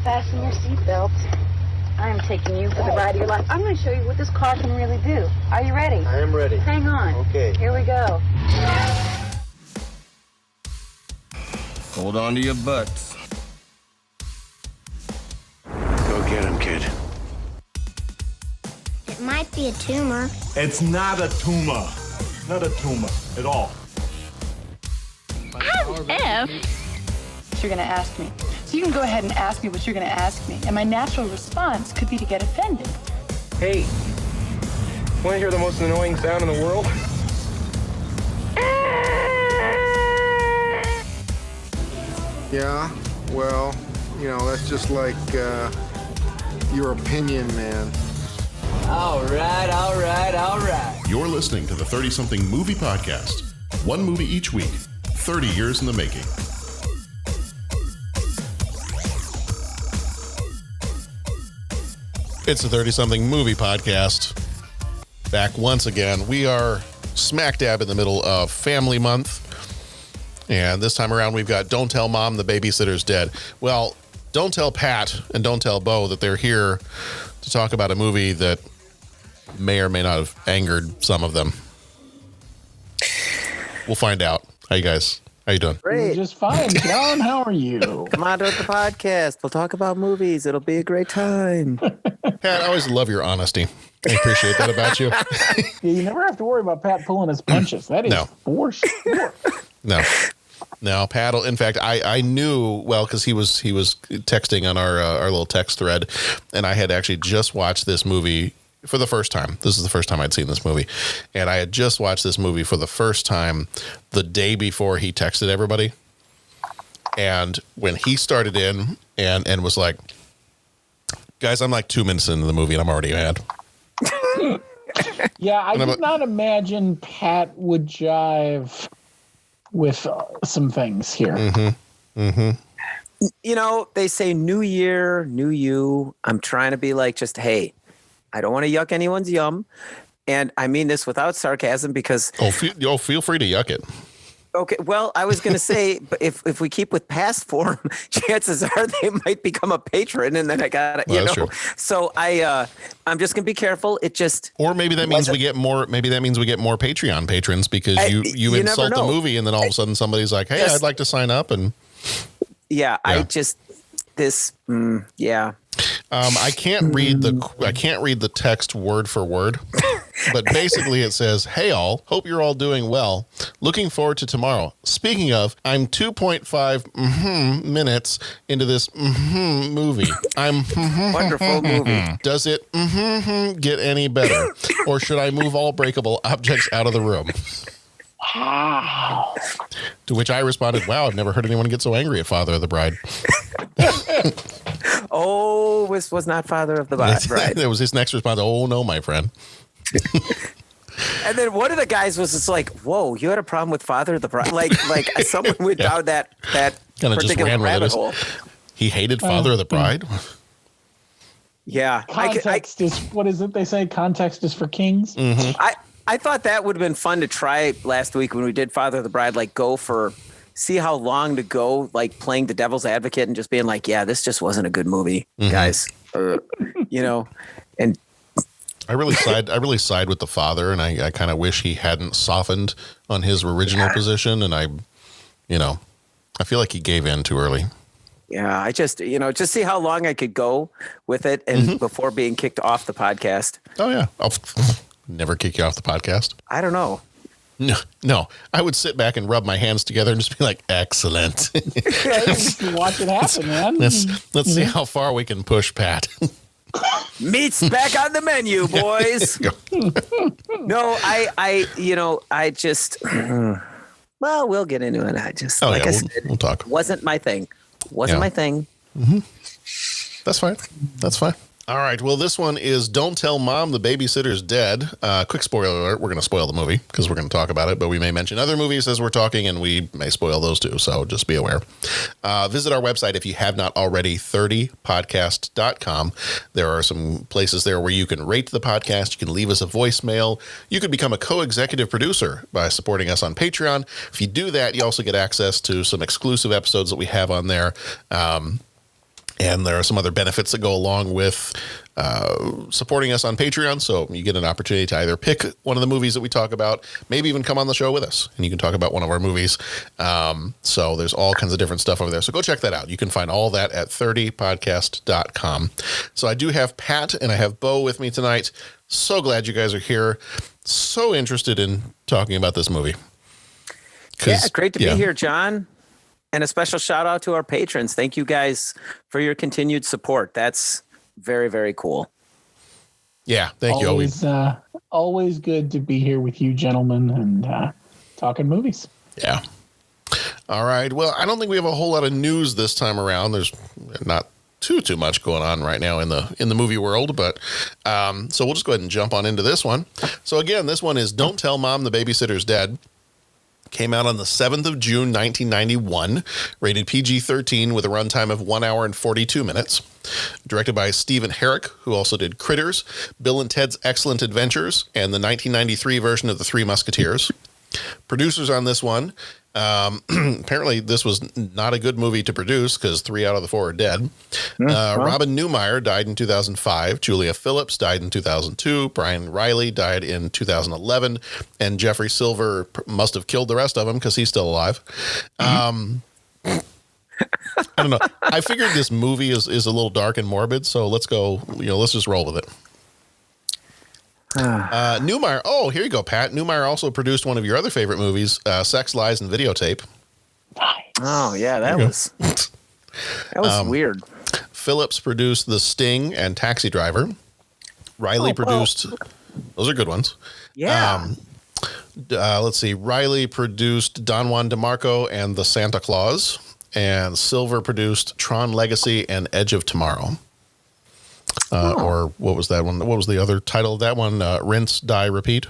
Fasten your seatbelt. I am taking you for the ride of your life. I'm going to show you what this car can really do. Are you ready? I am ready. Hang on. Okay. Here we go. Hold on to your butts. Go get him, kid. It might be a tumor. It's not a tumor. Not a tumor at all. What you're going to ask me. So you can go ahead and ask me what you're going to ask me. And my natural response could be to get offended. Hey, want to hear the most annoying sound in the world? Yeah, well, that's just like your opinion, man. All right. You're listening to the 30-something movie podcast. One movie each week, 30 years in the making. It's the 30-something movie podcast. Back once again. We are smack dab in the middle of Family Month. And this time around, we've got Don't Tell Mom the Babysitter's Dead. Well, don't tell Pat and don't tell Bo that they're here to talk about a movie that may or may not have angered some of them. We'll find out. How you guys? How you doing? Great. Just fine, John. How are you? Come on to the podcast. We'll talk about movies. It'll be a great time. Pat, I always love your honesty. I appreciate that about you. Yeah, you never have to worry about Pat pulling his punches. That is for sure. No, Pat. In fact, I knew well because he was texting on our little text thread, and I had actually just watched this movie for the first time. This is the first time I'd seen this movie, and I had just watched this movie for the first time the day before he texted everybody. And when he started in and was like, "Guys, I'm like 2 minutes into the movie and I'm already mad." Yeah, I did not imagine Pat would jive with some things here. They say new year, new you. I'm trying to be like, just, hey, I don't want to yuck anyone's yum. And I mean this without sarcasm because... feel free to yuck it. Okay, well, I was going to say, if we keep with past form, chances are they might become a patron, and then I got it, True. So I'm just going to be careful. It just... Or maybe that means we get more. Maybe that means we get more Patreon patrons because you insult the movie, and then all of a sudden somebody's like, "Hey, I'd like to sign up." And I can't read the text word for word, but basically it says, "Hey all, hope you're all doing well. Looking forward to tomorrow. Speaking of, I'm 2.5 minutes into this movie. I'm wonderful movie. Does it get any better, or should I move all breakable objects out of the room?" Wow. To which I responded, "Wow, I've never heard anyone get so angry at Father of the Bride." Oh, this was not Father of the Bride. That was his next response. "Oh no, my friend." And then one of the guys was just like, "Whoa, you had a problem with Father of the Bride?" Like someone went down that kind of particular rabbit hole. He hated Father of the Bride. Yeah, context is what is it they say? Context is for kings. Mm-hmm. I thought that would have been fun to try last week when we did Father of the Bride. Like see how long to go, like playing the devil's advocate and just being like, "Yeah, this just wasn't a good movie, guys." And I really side with the father, and I kind of wish he hadn't softened on his original position, and I feel like he gave in too early. Yeah, I just see how long I could go with it and before being kicked off the podcast. Oh yeah, I'll never kick you off the podcast. I don't know. No, I would sit back and rub my hands together and just be like, "Excellent." Just watch it happen, man. Let's see how far we can push Pat. Meat's back on the menu, boys. No, I just, well, we'll get into it. I just, I said, we'll talk. Wasn't my thing. Wasn't my thing. Mm-hmm. That's fine. All right. Well, this one is Don't Tell Mom the Babysitter's Dead. Quick spoiler alert. We're going to spoil the movie because we're going to talk about it, but we may mention other movies as we're talking, and we may spoil those too. So just be aware. Visit our website if you have not already, 30podcast.com. There are some places there where you can rate the podcast. You can leave us a voicemail. You could become a co-executive producer by supporting us on Patreon. If you do that, you also get access to some exclusive episodes that we have on there. And there are some other benefits that go along with supporting us on Patreon. So you get an opportunity to either pick one of the movies that we talk about, maybe even come on the show with us, and you can talk about one of our movies. So there's all kinds of different stuff over there. So go check that out. You can find all that at 30podcast.com. So I do have Pat and I have Bo with me tonight. So glad you guys are here. So interested in talking about this movie. Yeah, great to be here, John. And a special shout out to our patrons. Thank you guys for your continued support. That's very, very cool. Yeah, thank you. Always good to be here with you gentlemen and talking movies. Yeah. All right. Well, I don't think we have a whole lot of news this time around. There's not too much going on right now in the movie world, but so we'll just go ahead and jump on into this one. So again, this one is Don't Tell Mom the Babysitter's Dead. Came out on the 7th of June, 1991, rated PG-13 with a runtime of 1 hour and 42 minutes. Directed by Stephen Herrick, who also did Critters, Bill and Ted's Excellent Adventures, and the 1993 version of The Three Musketeers. Producers on this one, apparently this was not a good movie to produce because 3 out of the 4 are dead. Robin Newmeyer died in 2005. Julia Phillips died in 2002. Brian Riley died in 2011. And Jeffrey Silver must have killed the rest of them because he's still alive. I don't know. I figured this movie is a little dark and morbid, so let's go, let's just roll with it. Newmeyer. Oh, here you go, Pat. Newmeyer also produced one of your other favorite movies, Sex, Lies, and Videotape. Nice. Oh, yeah, that was weird. Phillips produced The Sting and Taxi Driver. Riley produced. Those are good ones. Yeah. Let's see. Riley produced Don Juan DeMarco and The Santa Claus. And Silver produced Tron Legacy and Edge of Tomorrow. Or what was that one? What was the other title of that one? Rinse, Die, Repeat?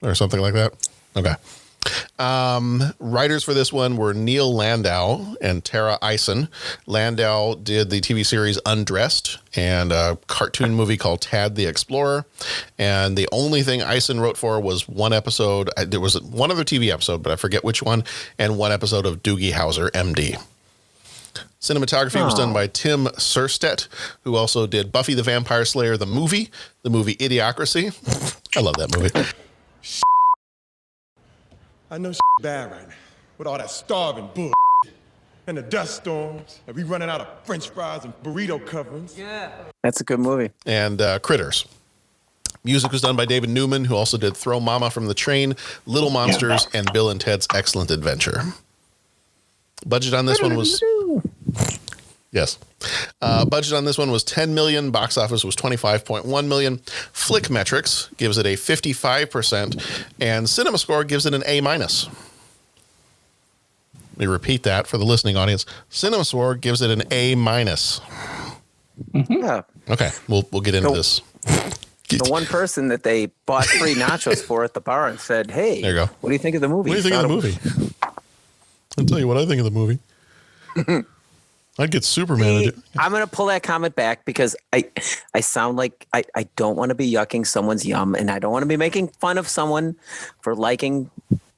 Or something like that? Okay. Writers for this one were Neil Landau and Tara Eisen. Landau did the TV series Undressed and a cartoon movie called Tad the Explorer. And the only thing Eisen wrote for was one episode. There was one other TV episode, but I forget which one, and one episode of Doogie Howser, MD. Cinematography was done by Tim Surstedt, who also did Buffy the Vampire Slayer, the movie Idiocracy. I love that movie. I know bad right now with all that starving bull and the dust storms and we running out of French fries and burrito coverings. Yeah, that's a good movie. And Critters. Music was done by David Newman, who also did Throw Mama from the Train, Little Monsters, and Bill and Ted's Excellent Adventure. Budget on this one was... Yes. Budget on this one was $10 million. Box office was $25.1 million. Flick Metrics gives it a 55%, and CinemaScore gives it an A-. Let me repeat that for the listening audience. CinemaScore gives it an A-. Yeah. Okay, we'll get into this. The one person that they bought free nachos for at the bar and said, "Hey, there you go. What do you think of the movie?" What do you think of the movie? I'll tell you what I think of the movie. I'd get Superman. I'm going to pull that comment back because I sound like I don't want to be yucking someone's yum, and I don't want to be making fun of someone for liking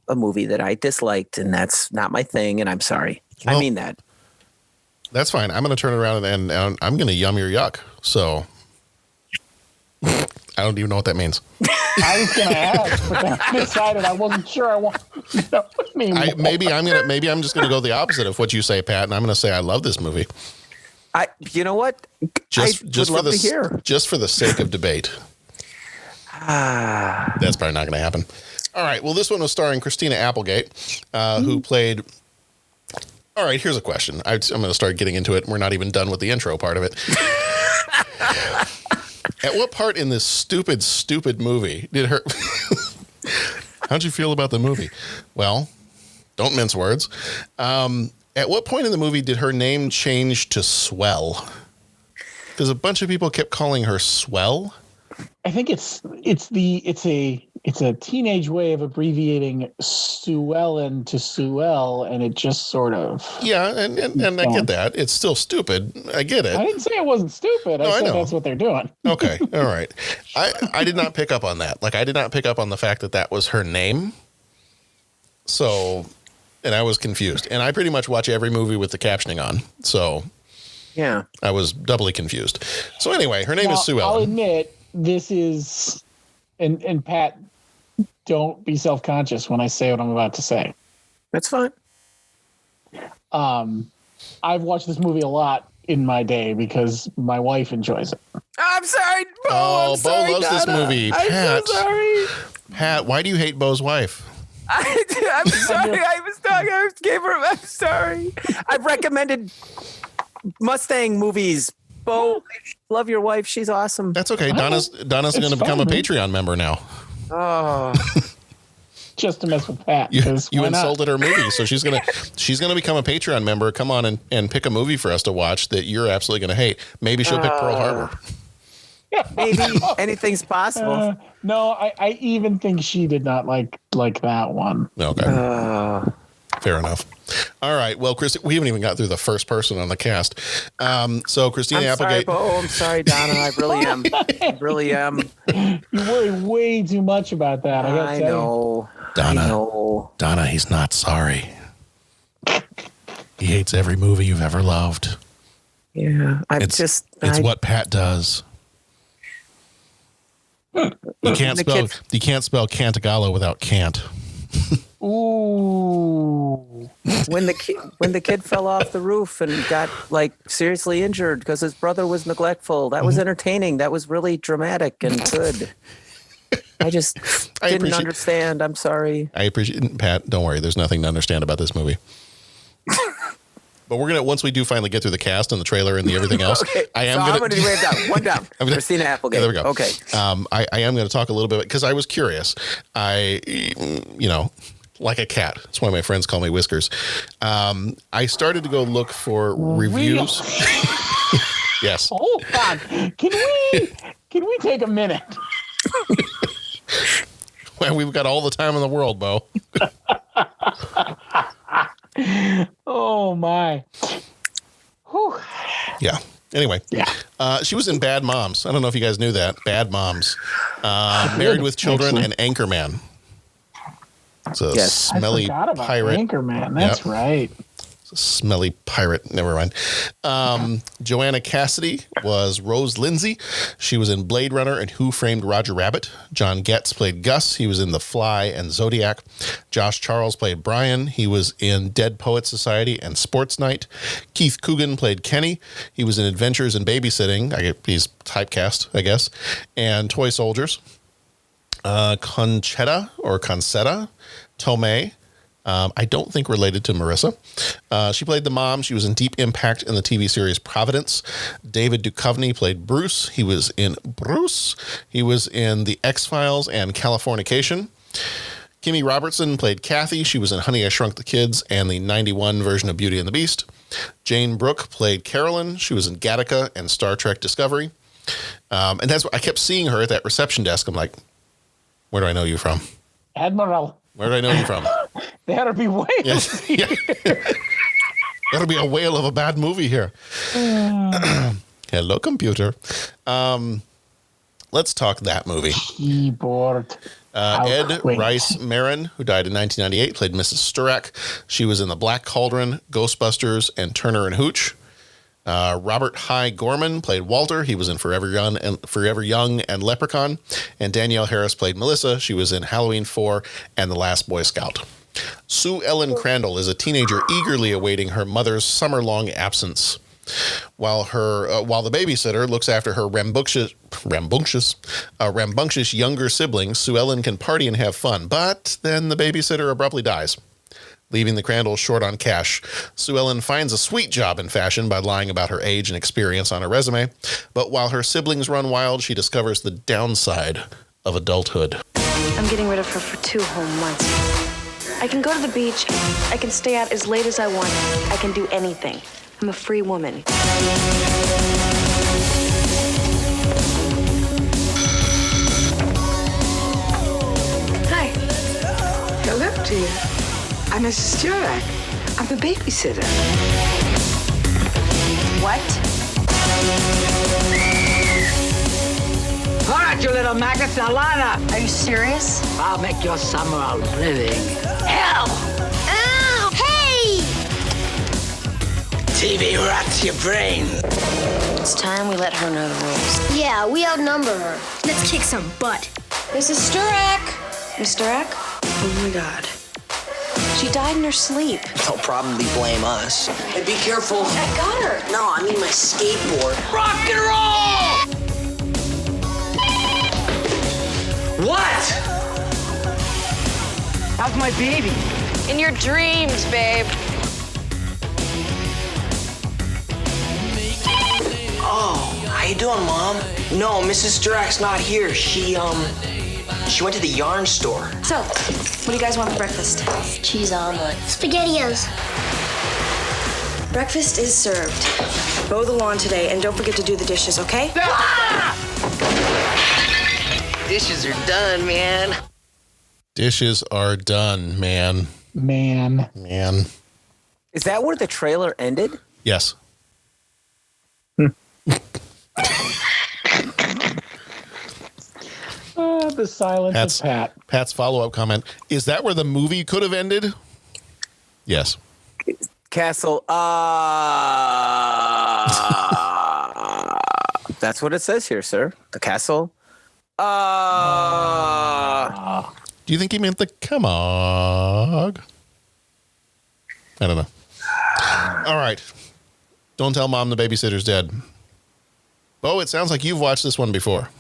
a movie that I disliked, and that's not my thing, and I'm sorry. Well, I mean that. That's fine. I'm going to turn it around and I'm going to yum your yuck. So I don't even know what that means. I was going to ask, but then I decided I wasn't sure I want to know what it means. Maybe I'm just going to go the opposite of what you say, Pat, and I'm going to say I love this movie. You know what? Just for the sake of debate. That's probably not going to happen. All right. Well, this one was starring Christina Applegate, who played. All right. Here's a question. I'm going to start getting into it. We're not even done with the intro part of it. At what part in this stupid movie did her... How'd you feel about the movie? Well, don't mince words. At what point in the movie did her name change to Swell? Because a bunch of people kept calling her Swell. I think it's a teenage way of abbreviating Suellen to Suell, and it just sort of and I get that. It's still stupid. I get it. I didn't say it wasn't stupid. I said that's what they're doing. Okay, all right. I did not pick up on that. Like, I did not pick up on the fact that was her name. So, and I was confused. And I pretty much watch every movie with the captioning on. So Yeah. I was doubly confused. So anyway, her name is Sue Ellen. I'll admit, this is, and Pat, don't be self-conscious when I say what I'm about to say. That's fine. I've watched this movie a lot in my day because my wife enjoys it. I'm sorry, Bo. Oh, I'm sorry, Bo loves this Donna. movie. I'm Pat. so sorry. Pat, why do you hate Bo's wife? I'm sorry. I was talking. I gave her. I'm sorry. I've recommended Mustang movies. Bo, love your wife. She's awesome. That's okay. Donna's going to become a Patreon member now. Oh. Just to mess with Pat. You why not? insulted her movie, so she's gonna become a Patreon member. Come on and pick a movie for us to watch that you're absolutely gonna hate. Maybe she'll pick Pearl Harbor. Maybe anything's possible. No, I even think she did not like that one. Okay, fair enough. All right, well, we haven't even got through the first person on the cast. So Christina Applegate. I'm sorry, Donna. I really am. I really am. You worry way too much about that. I know. Donna, he's not sorry. He hates every movie you've ever loved. Yeah, it's what Pat does. You can't spell Cantagallo without can't. Ooh. When the kid fell off the roof and got seriously injured because his brother was neglectful, that was entertaining. That was really dramatic and good. I just didn't understand. I'm sorry. I appreciate Pat. Don't worry. There's nothing to understand about this movie. But we're gonna once we do finally get through the cast and the trailer and the everything else. Okay. I'm gonna do one down. Christina Applegate. Yeah, there we go. Okay. I am going to talk a little bit because I was curious. Like a cat. That's why my friends call me Whiskers. I started to go look for reviews. Yes. Hold on. Can we take a minute? Well, we've got all the time in the world, Bo. Oh my. Whew. Yeah. Anyway, she was in Bad Moms. I don't know if you guys knew that. Bad Moms. Married with Children and Anchorman. It's a smelly pirate. Anchorman. That's right. It's a smelly pirate. Never mind. Joanna Cassidy was Rose Lindsay. She was in Blade Runner and Who Framed Roger Rabbit. John Getz played Gus. He was in The Fly and Zodiac. Josh Charles played Brian. He was in Dead Poets Society and Sports Night. Keith Coogan played Kenny. He was in Adventures in Babysitting. He's typecast, I guess. And Toy Soldiers. Concetta Tomei. I don't think related to Marissa. She played the mom. She was in Deep Impact in the TV series Providence. David Duchovny played Bruce. He was in Bruce. He was in The X-Files and Californication. Kimmy Robertson played Kathy. She was in Honey, I Shrunk the Kids and the 91 version of Beauty and the Beast. Jane Brooke played Carolyn. She was in Gattaca and Star Trek Discovery. And that's what I kept seeing her at that reception desk. I'm like, where do I know you from? Admiral. Where do I know you from? There ought to be whales. Yes. Yeah. That'll be a whale of a bad movie here. Hello, computer. Let's talk that movie. Keyboard. Ed Rice Marin, who died in 1998, played Mrs. Sturak. She was in The Black Cauldron, Ghostbusters, and Turner and Hooch. Robert Hy Gorman played Walter. He was in Forever Young and Leprechaun. And Danielle Harris played Melissa. She was in Halloween 4 and The Last Boy Scout. Sue Ellen Crandall is a teenager eagerly awaiting her mother's summer-long absence. While the babysitter looks after her rambunctious younger siblings, Sue Ellen can party and have fun. But then the babysitter abruptly dies, leaving the Crandalls short on cash. Sue Ellen finds a sweet job in fashion by lying about her age and experience on her resume. But while her siblings run wild, she discovers the downside of adulthood. I'm getting rid of her for 2 whole months. I can go to the beach. I can stay out as late as I want. I can do anything. I'm a free woman. Hi. Hello to you. I'm Mrs. Sturak. I'm the babysitter. What? All right, you little maggots, now line up. Are you serious? I'll make your summer a living hell. Ow! Hey! TV rots your brain. It's time we let her know the rules. Yeah, we outnumber her. Let's kick some butt. Mrs. Sturak! Miss Sturak? Oh my God. She died in her sleep. They'll probably blame us. Hey, be careful. I got her. No, I mean my skateboard. Rock and roll! What? How's my baby? In your dreams, babe. Oh, how you doing, Mom? No, Mrs. Sturak's not here. She went to the yarn store. So, what do you guys want for breakfast? Cheese omelet. SpaghettiOs. Breakfast is served. Mow the lawn today, and don't forget to do the dishes, okay? Dishes are done, man. Dishes are done, man. Man. Is that where the trailer ended? Yes. The silence of Pat. Pat's follow-up comment. Is that where the movie could have ended? Yes. Castle. That's what it says here, sir. The castle. Do you think he meant the Camargue? I don't know. All right. Don't tell Mom the babysitter's dead. Bo, it sounds like you've watched this one before.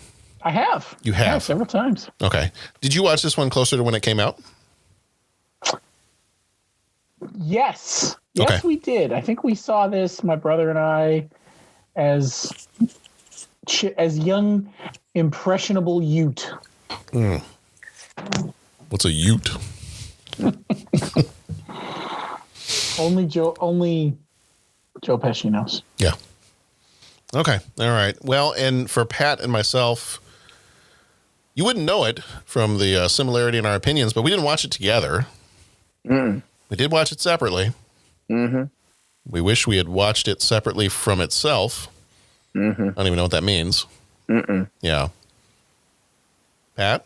I have. You have? Yeah, several times. Okay. Did you watch this one closer to when it came out? Yes. Okay. Yes, we did. I think we saw this, my brother and I, as young, impressionable Ute. What's a Ute? Only Joe Pesci knows. Yeah. Okay. All right. Well, and for Pat and myself, you wouldn't know it from the similarity in our opinions, but we didn't watch it together. We did watch it separately. Mm-hmm. We wish we had watched it separately from itself. Mm-hmm. I don't even know what that means. Mm-mm. Yeah. Pat?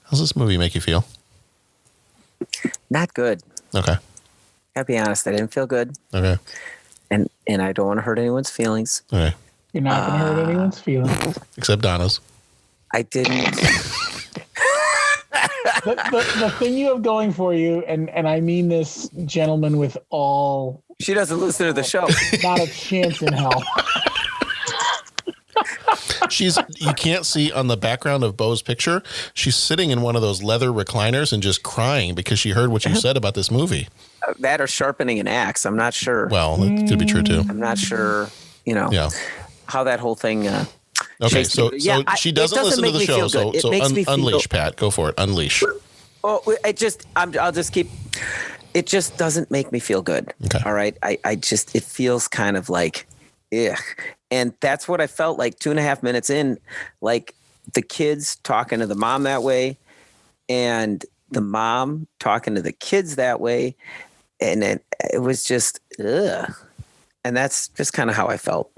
How's this movie make you feel? Not good. Okay. I'll be honest. I didn't feel good. Okay. And I don't want to hurt anyone's feelings. Okay. You're not going to hurt anyone's feelings. Except Donna's. I didn't. the thing you have going for you, and I mean this, gentlemen, with all... She doesn't listen to the show. Not a chance in hell. You can't see on the background of Bo's picture, she's sitting in one of those leather recliners and just crying because she heard what you said about this movie. That or sharpening an axe. I'm not sure. Well, that could be true too. I'm not sure, how that whole thing. Okay, so she doesn't listen to the show. So unleash, Pat. Go for it. Unleash. Oh, it just doesn't make me feel good. Okay. All right. It feels kind of like, ugh. And that's what I felt like 2.5 minutes in, like the kids talking to the mom that way and the mom talking to the kids that way. And it was just, ugh. And that's just kind of how I felt.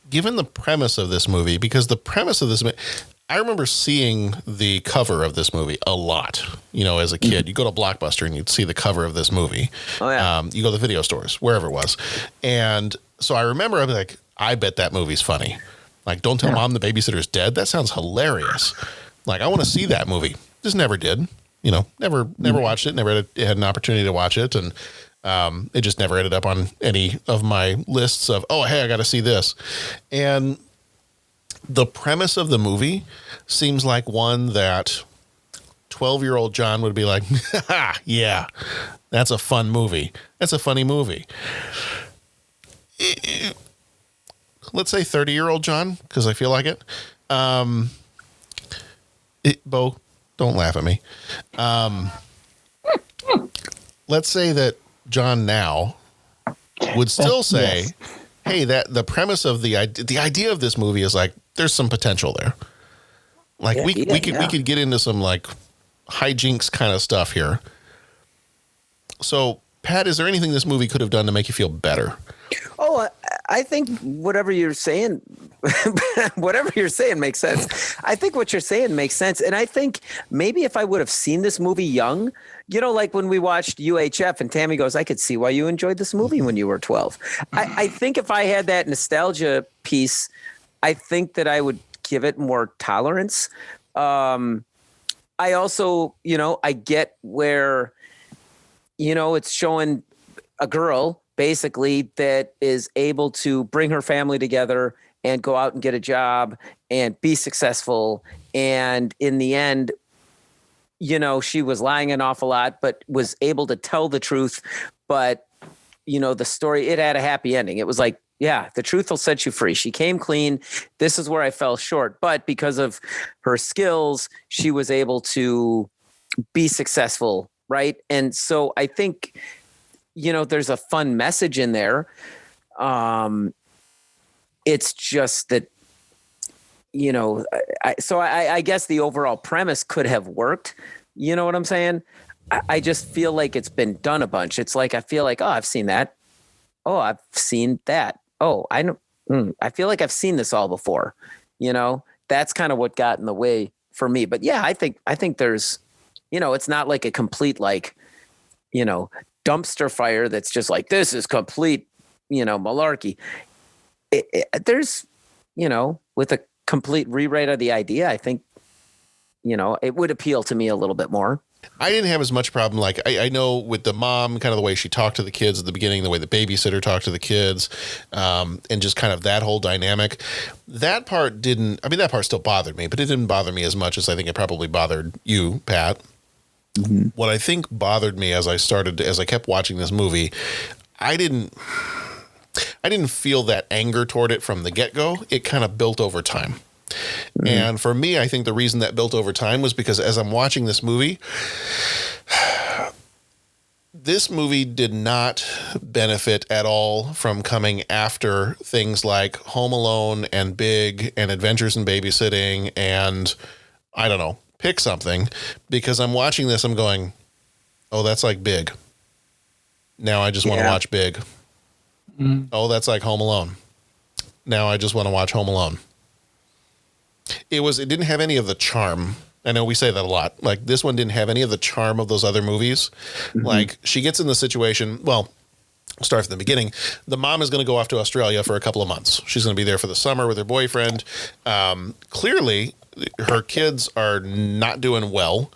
Given the premise of this movie, because the premise of this, I remember seeing the cover of this movie a lot, as a kid. You go to Blockbuster and you'd see the cover of this movie. Oh, yeah. You go to the video stores, wherever it was. And so I remember I'd be like, I bet that movie's funny. Like, Don't Tell Mom the Babysitter's Dead. That sounds hilarious. Like, I want to see that movie. Just never did. Never watched it. Never had an opportunity to watch it. And it just never ended up on any of my lists of, oh, hey, I got to see this. And the premise of the movie seems like one that 12-year-old John would be like, yeah, that's a fun movie. That's a funny movie. Let's say 30-year-old John, because I feel like it. Bo, don't laugh at me. Let's say that John now would still say, hey, that the premise of the idea of this movie is like, there's some potential there. Like we could get into some like hijinks kind of stuff here. So, Pat, is there anything this movie could have done to make you feel better? Oh, I think whatever you're saying, Whatever you're saying makes sense. I think what you're saying makes sense. And I think maybe if I would have seen this movie young, like when we watched UHF and Tammy goes, I could see why you enjoyed this movie when you were 12. I think if I had that nostalgia piece, I think that I would give it more tolerance. I also, I get where, it's showing a girl basically that is able to bring her family together and go out and get a job and be successful. And in the end, she was lying an awful lot, but was able to tell the truth. But, the story, it had a happy ending. It was like, yeah, the truth will set you free. She came clean. This is where I fell short. But because of her skills, she was able to be successful. Right. And so I think, there's a fun message in there. It's just that, I guess the overall premise could have worked. You know what I'm saying? I just feel like it's been done a bunch. It's like, I feel like, oh, I've seen that. Oh, I've seen that. Oh, I know. I feel like I've seen this all before. That's kind of what got in the way for me. But yeah, I think there's, it's not like a complete, dumpster fire that's just like, this is complete, malarkey. There's, with a complete rewrite of the idea, I think, it would appeal to me a little bit more. I didn't have as much problem. Like I know with the mom, kind of the way she talked to the kids at the beginning, the way the babysitter talked to the kids, and just kind of that whole dynamic. That part that part still bothered me, but it didn't bother me as much as I think it probably bothered you, Pat. Mm-hmm. What I think bothered me as I kept watching this movie, I didn't feel that anger toward it from the get-go. It kind of built over time. Mm-hmm. And for me, I think the reason that built over time was because as I'm watching this movie did not benefit at all from coming after things like Home Alone and Big and Adventures in Babysitting and, I don't know, pick something, because I'm watching this, I'm going, oh, that's like Big. Now I just want to watch Big. Mm-hmm. Oh, that's like Home Alone. Now I just want to watch Home Alone. It didn't have any of the charm. I know we say that a lot. Like, this one didn't have any of the charm of those other movies. Mm-hmm. Like, she gets in the situation, well, I'll start from the beginning. The mom is going to go off to Australia for a couple of months. She's going to be there for the summer with her boyfriend. Clearly, her kids are not doing well.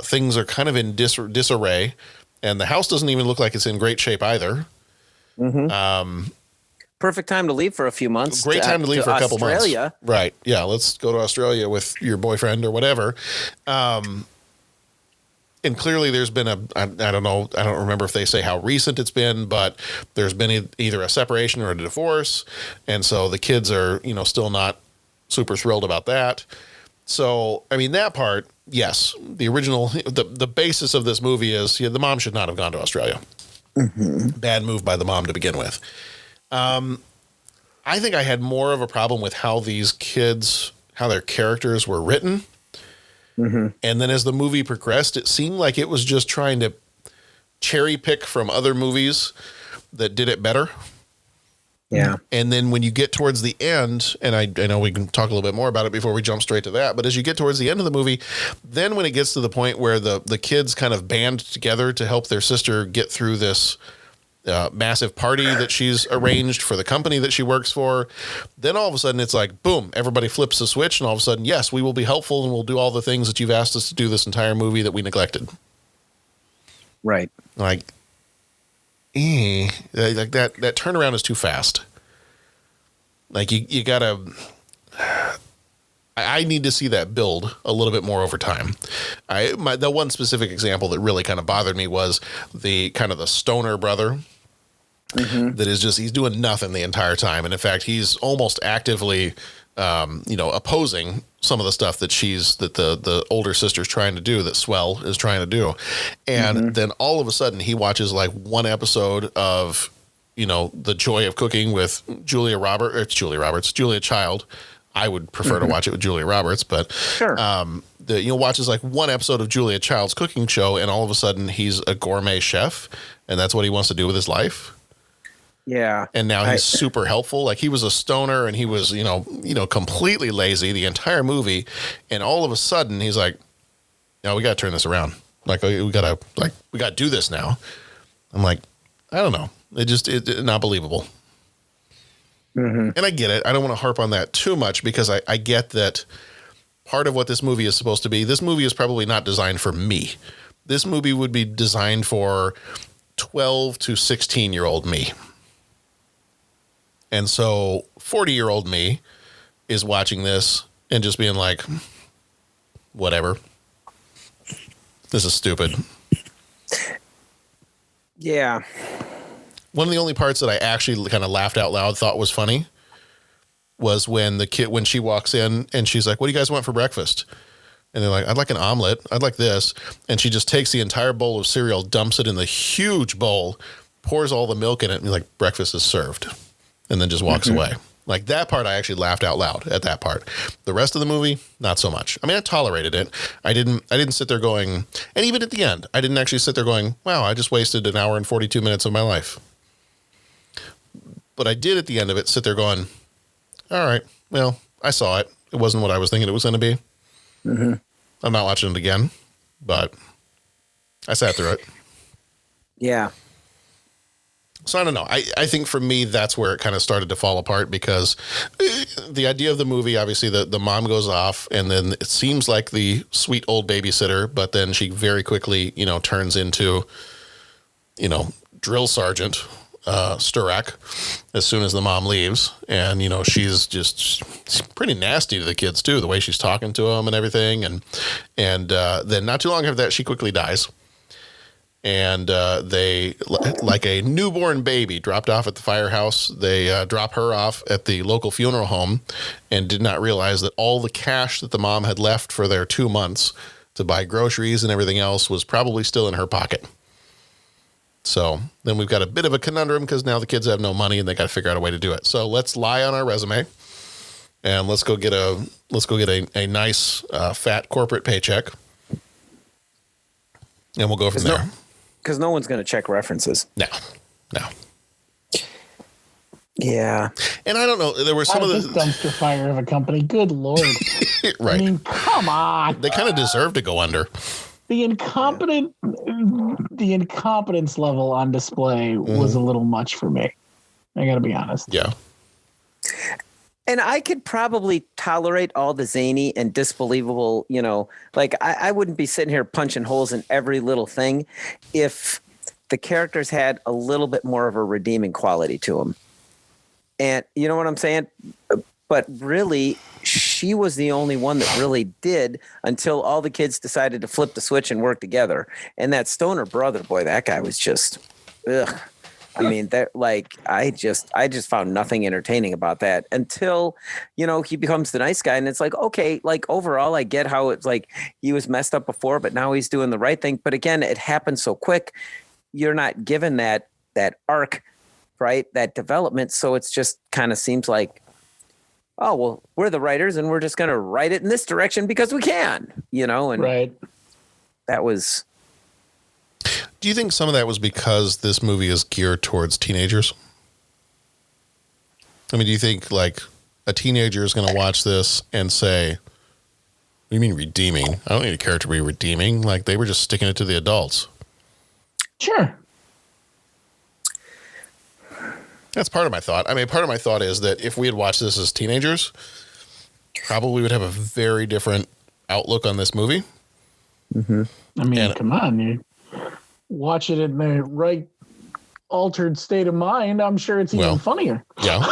Things are kind of in disarray. And the house doesn't even look like it's in great shape either. Mm-hmm. Perfect time to leave for a few months. Great time to leave for a couple Australia. Months. Right. Yeah. Let's go to Australia with your boyfriend or whatever. And clearly there's been I don't know. I don't remember if they say how recent it's been, but there's been either a separation or a divorce. And so the kids are, still not super thrilled about that. So, I mean, that part, yes, the original, the basis of this movie is the mom should not have gone to Australia. Mm-hmm. Bad move by the mom to begin with. I think I had more of a problem with how these kids, how their characters were written. Mm-hmm. And then as the movie progressed, it seemed like it was just trying to cherry pick from other movies that did it better. Yeah. And then when you get towards the end, and I know we can talk a little bit more about it before we jump straight to that, but as you get towards the end of the movie, then when it gets to the point where the kids kind of band together to help their sister get through this massive party that she's arranged for the company that she works for, then all of a sudden it's like, boom, everybody flips the switch, and all of a sudden, yes, we will be helpful and we'll do all the things that you've asked us to do this entire movie that we neglected. Right. Like that turnaround is too fast. Like you gotta, I need to see that build a little bit more over time. The one specific example that really kind of bothered me was the kind of the stoner brother. Mm-hmm. That is just, he's doing nothing the entire time. And in fact, he's almost actively, opposing some of the stuff that the older sister's trying to do, that Swell is trying to do. And then all of a sudden he watches like one episode of, The Joy of Cooking with Julia Child. I would prefer to watch it with Julia Roberts, but sure. Watches like one episode of Julia Child's cooking show, and all of a sudden he's a gourmet chef, and that's what he wants to do with his life. Yeah. And now he's super helpful. Like he was a stoner and he was, completely lazy the entire movie. And all of a sudden he's like, no, we got to turn this around. Like we got to do this now. I'm like, I don't know. It not believable. Mm-hmm. And I get it. I don't want to harp on that too much because I get that part of what this movie is supposed to be. This movie is probably not designed for me. This movie would be designed for 12 to 16-year-old me. And so 40-year-old me is watching this and just being like, whatever. This is stupid. Yeah. One of the only parts that I actually kind of laughed out loud, thought was funny, was when she walks in and she's like, what do you guys want for breakfast? And they're like, I'd like an omelet. I'd like this. And she just takes the entire bowl of cereal, dumps it in the huge bowl, pours all the milk in it, and like, breakfast is served. And then just walks away. Like that part, I actually laughed out loud at that part. The rest of the movie, not so much. I mean, I tolerated it. I didn't sit there going, and even at the end, I didn't actually sit there going, wow, I just wasted an hour and 42 minutes of my life. But I did at the end of it sit there going, all right, well, I saw it. It wasn't what I was thinking it was going to be. Mm-hmm. I'm not watching it again, but I sat through it. Yeah. So I don't know. I think for me, that's where it kind of started to fall apart because the idea of the movie, obviously the mom goes off and then it seems like the sweet old babysitter, but then she very quickly, turns into, drill sergeant, Sturak as soon as the mom leaves. And, she's pretty nasty to the kids too, the way she's talking to them and everything. And then not too long after that, she quickly dies. And they, like a newborn baby dropped off at the firehouse, they drop her off at the local funeral home and did not realize that all the cash that the mom had left for their 2 months to buy groceries and everything else was probably still in her pocket. So then we've got a bit of a conundrum because now the kids have no money and they got to figure out a way to do it. So let's lie on our resume and let's go get a nice fat corporate paycheck. And we'll go from there. Because no one's going to check references. No. Yeah. And I don't know. There were some of the dumpster fire of a company. Good Lord. Right. I mean, come on. They kind of deserve to go under. The incompetence level on display was a little much for me. I got to be honest. Yeah. And I could probably tolerate all the zany and disbelievable, like I wouldn't be sitting here punching holes in every little thing if the characters had a little bit more of a redeeming quality to them. And you know what I'm saying? But really, she was the only one that really did until all the kids decided to flip the switch and work together. And that stoner brother, boy, that guy was just, ugh. I mean, I just found nothing entertaining about that until, he becomes the nice guy. And it's like, okay, like overall, I get how it's like he was messed up before, but now he's doing the right thing. But again, it happens so quick. You're not given that arc, right? That development. So it's just kind of seems like, oh, well, we're the writers and we're just going to write it in this direction because we can, and right. That was. Do you think some of that was because this movie is geared towards teenagers? I mean, do you think like a teenager is going to watch this and say, what do you mean redeeming? I don't need a character to be redeeming. Like they were just sticking it to the adults. Sure. That's part of my thought. I mean, part of my thought is that if we had watched this as teenagers, probably would have a very different outlook on this movie. Mm-hmm. I mean, come on, you watch it in the right altered state of mind, I'm sure it's even funnier. Yeah.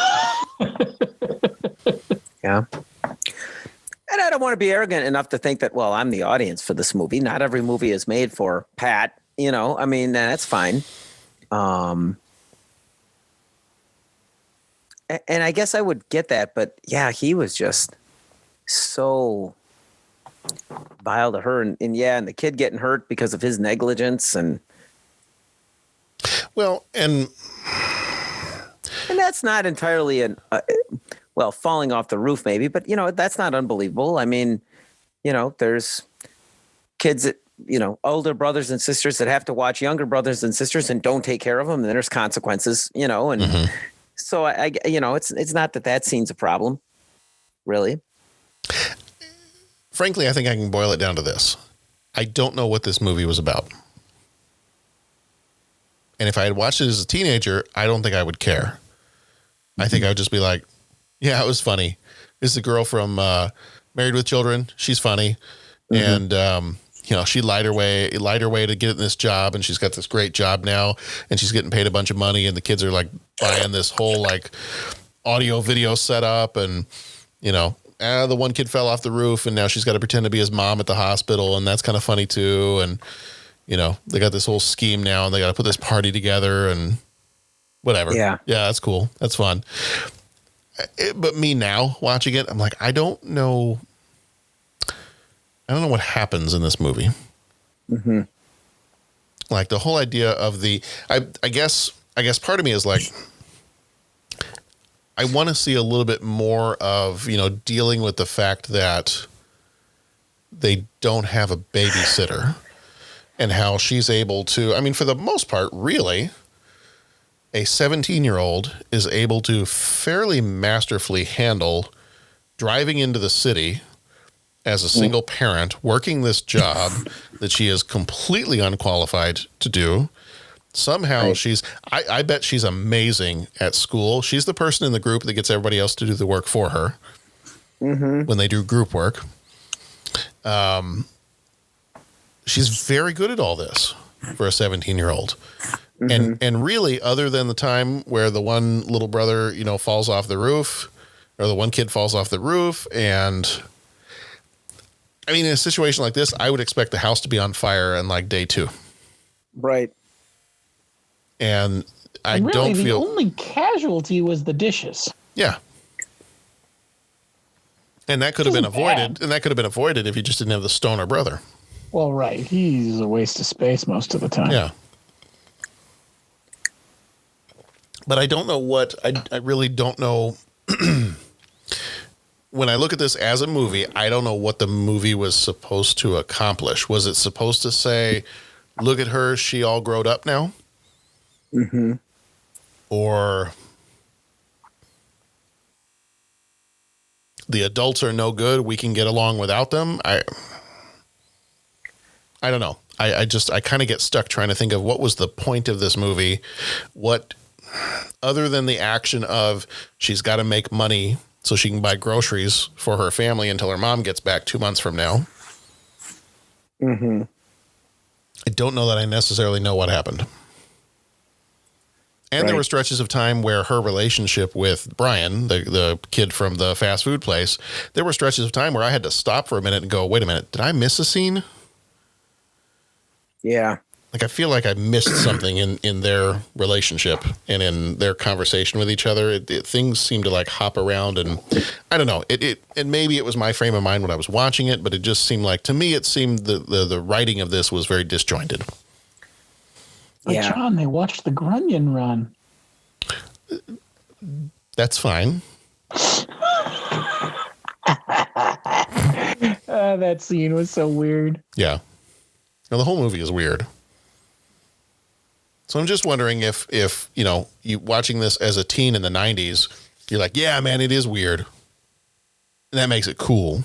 Yeah. And I don't want to be arrogant enough to think that, well, I'm the audience for this movie. Not every movie is made for Pat, I mean, that's fine. And I guess I would get that, but yeah, he was just so vile to her and the kid getting hurt because of his negligence and that's not entirely falling off the roof maybe, but that's not unbelievable. I mean, there's kids that older brothers and sisters that have to watch younger brothers and sisters and don't take care of them. And there's consequences, and so it's not that scene's a problem, really. Frankly, I think I can boil it down to this. I don't know what this movie was about. And if I had watched it as a teenager, I don't think I would care. I think I would just be like, yeah, it was funny. This is a girl from Married with Children. She's funny. And, she lied her way to get in this job. And she's got this great job now. And she's getting paid a bunch of money. And the kids are like buying this whole like audio video setup. And, the one kid fell off the roof. And now she's got to pretend to be his mom at the hospital. And that's kind of funny too. And, they got this whole scheme now. And they got to put this party together and whatever. Yeah, that's cool. That's fun. But me now watching it, I'm like, I don't know what happens in this movie. Like the whole idea of I guess part of me is like, I want to see a little bit more of, dealing with the fact that they don't have a babysitter and how she's able to, for the most part, really, a 17-year-old is able to fairly masterfully handle driving into the city as a single parent, working this job that she is completely unqualified to do. Somehow I bet she's amazing at school. She's the person in the group that gets everybody else to do the work for her when they do group work. She's very good at all this for a 17-year-old. And really, other than the time where the one little brother, falls off the roof, or the one kid falls off the roof, and in a situation like this, I would expect the house to be on fire on like day 2. Right. And the only casualty was the dishes. Yeah. And that could have been avoided. Bad. And that could have been avoided if you just didn't have the stoner brother. Well, right. He's a waste of space most of the time. Yeah. But I don't know I really don't know. When I look at this as a movie, I don't know what the movie was supposed to accomplish. Was it supposed to say, look at her, she all grown up now? Or the adults are no good, we can get along without them? I don't know. I kind of get stuck trying to think of what was the point of this movie. What, other than the action of she's got to make money so she can buy groceries for her family until her mom gets back 2 months from now. I don't know that I necessarily know what happened. And there were stretches of time where her relationship with Brian, the kid from the fast food place, there were stretches of time where I had to stop for a minute and go, wait a minute, did I miss a scene? Yeah. Like, I feel like I missed something in their relationship and in their conversation with each other. Things seemed to like hop around, and I don't know. And maybe it was my frame of mind when I was watching it, but it just seemed like, to me, it seemed the writing of this was very disjointed. But John, they watched the Grunion run. That's fine. That scene was so weird. Yeah. Now, the whole movie is weird. So I'm just wondering if you watching this as a teen in the 90s, you're like, yeah, man, it is weird. And that makes it cool.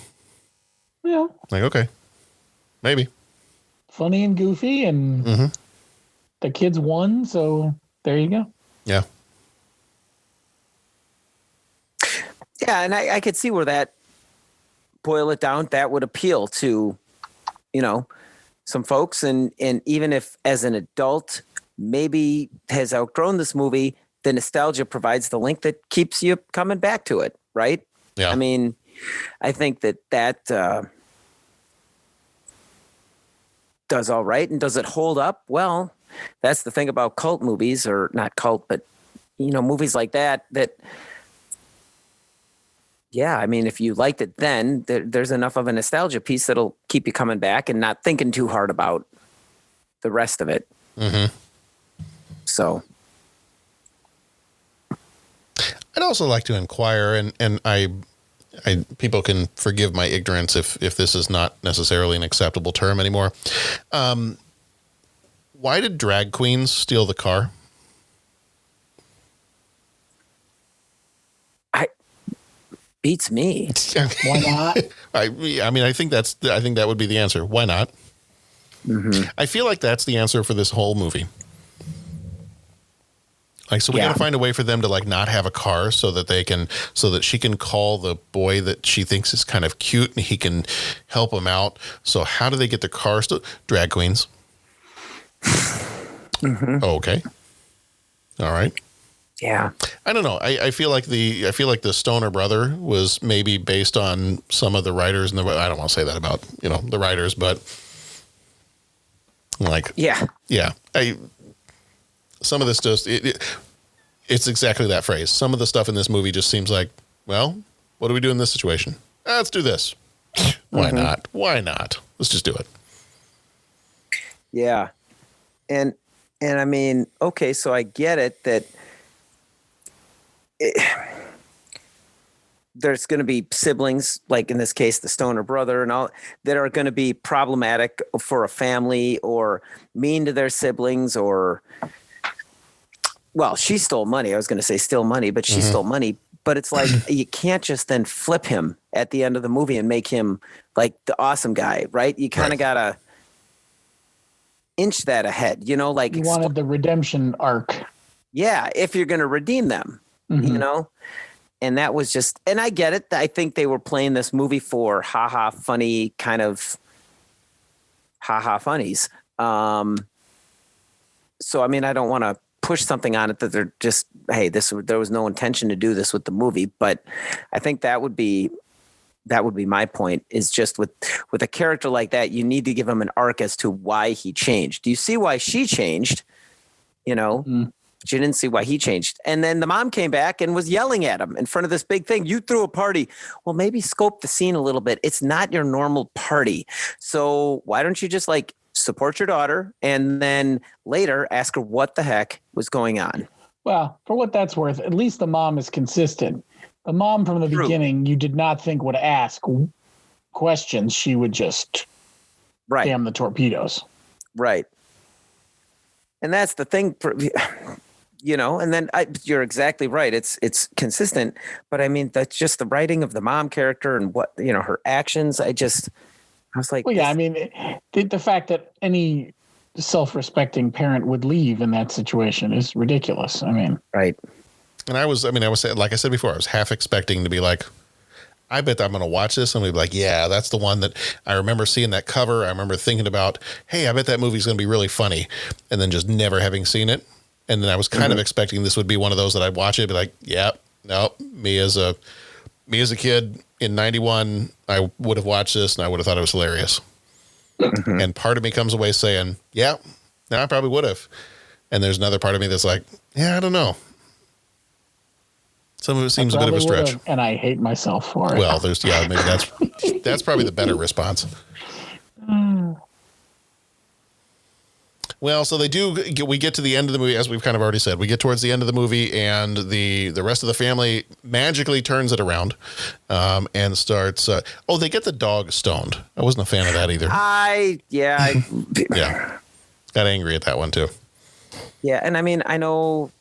Yeah. Like, okay, maybe. Funny and goofy, and the kids won, so there you go. Yeah. Yeah, and I could see where that, boil it down, that would appeal to, some folks. And even if as an adult maybe has outgrown this movie, the nostalgia provides the link that keeps you coming back to it, right? Yeah. I think that does all right. And does it hold up? Well, that's the thing about cult movies, or not cult, but, movies like that, yeah, if you liked it then, there's enough of a nostalgia piece that'll keep you coming back and not thinking too hard about the rest of it. So I'd also like to inquire, and I people can forgive my ignorance if this is not necessarily an acceptable term anymore. Why did drag queens steal the car? Beats me. Why not? I mean, I think that would be the answer. Why not? Mm-hmm. I feel like that's the answer for this whole movie. Like, so we got to find a way for them to like not have a car so that she can call the boy that she thinks is kind of cute and he can help him out. So how do they get the car? Drag queens. Mm-hmm. Oh, okay. All right. Yeah. I don't know. I feel like the Stoner brother was maybe based on some of the writers, and I don't want to say that about the writers, but like yeah. Some of this just it's exactly that phrase. Some of the stuff in this movie just seems like, well, what do we do in this situation? Let's do this. Why not? Why not? Let's just do it. Yeah. And I mean, okay, so I get it that there's going to be siblings, like in this case, the Stoner brother and all, that are going to be problematic for a family or mean to their siblings or, well, she stole money. I was going to say steal money, but she stole money. But it's like, you can't just then flip him at the end of the movie and make him like the awesome guy, right? You kind of got to inch that ahead, like you wanted the redemption arc. Yeah. If you're going to redeem them. And that was just, and I get it. I think they were playing this movie for funny kind of funnies. So, I mean, I don't want to push something on it that they're just, hey, there was no intention to do this with the movie, but I think that would be my point, is just with a character like that, you need to give him an arc as to why he changed. Do you see why she changed? But you didn't see why he changed. And then the mom came back and was yelling at him in front of this big thing. You threw a party. Well, maybe scope the scene a little bit. It's not your normal party. So why don't you just like support your daughter and then later ask her what the heck was going on? Well, for what that's worth, at least the mom is consistent. The mom from the beginning, you did not think would ask questions. She would just damn the torpedoes. Right. And that's the thing. And then you're exactly right. It's consistent, but I mean, that's just the writing of the mom character and what, her actions. I was like, well, yeah, I mean, the fact that any self-respecting parent would leave in that situation is ridiculous. I mean, right. And I was like I said before, I was half expecting to be like, I bet I'm going to watch this and be like, yeah, that's the one that I remember seeing that cover. I remember thinking about, hey, I bet that movie's going to be really funny. And then just never having seen it. And then I was kind of expecting this would be one of those that I'd watch it, be like, yeah, no, me as a kid in 91, I would have watched this and I would have thought it was hilarious. And part of me comes away saying, yeah, no, I probably would have. And there's another part of me that's like, yeah, I don't know. Some of it seems a bit of a stretch. And I hate myself for it. Well, maybe that's probably the better response. Well, so we get to the end of the movie, as we've kind of already said. We get towards the end of the movie, and the rest of the family magically turns it around and starts. They get the dog stoned. I wasn't a fan of that either. Yeah. Got angry at that one too. Yeah, and I mean, I know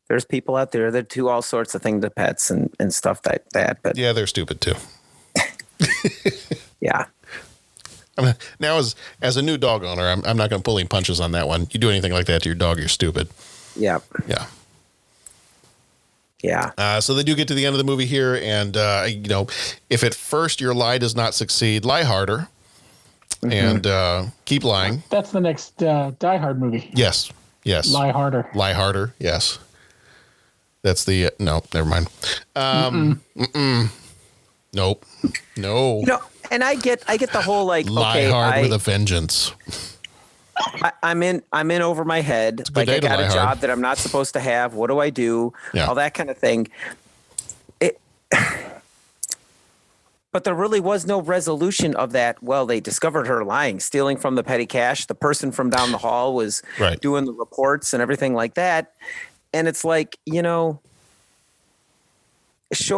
there's people out there that do all sorts of things to pets and stuff like that. But yeah, they're stupid too. Yeah. I mean, now as a new dog owner, I'm not going to pull any punches on that one. You do anything like that to your dog, you're stupid. Yeah. Yeah. Yeah. So they do get to the end of the movie here, and if at first your lie does not succeed, lie harder, and keep lying. That's the next Die Hard movie. Yes. Lie harder. Lie harder. Yes. That's the no. Never mind. Nope. No. And I get the whole like lie hard with a vengeance. I'm in over my head. Like I got a job that I'm not supposed to have. What do I do? Yeah. All that kind of thing. But there really was no resolution of that. Well, they discovered her lying, stealing from the petty cash. The person from down the hall was doing the reports and everything like that. And it's like, show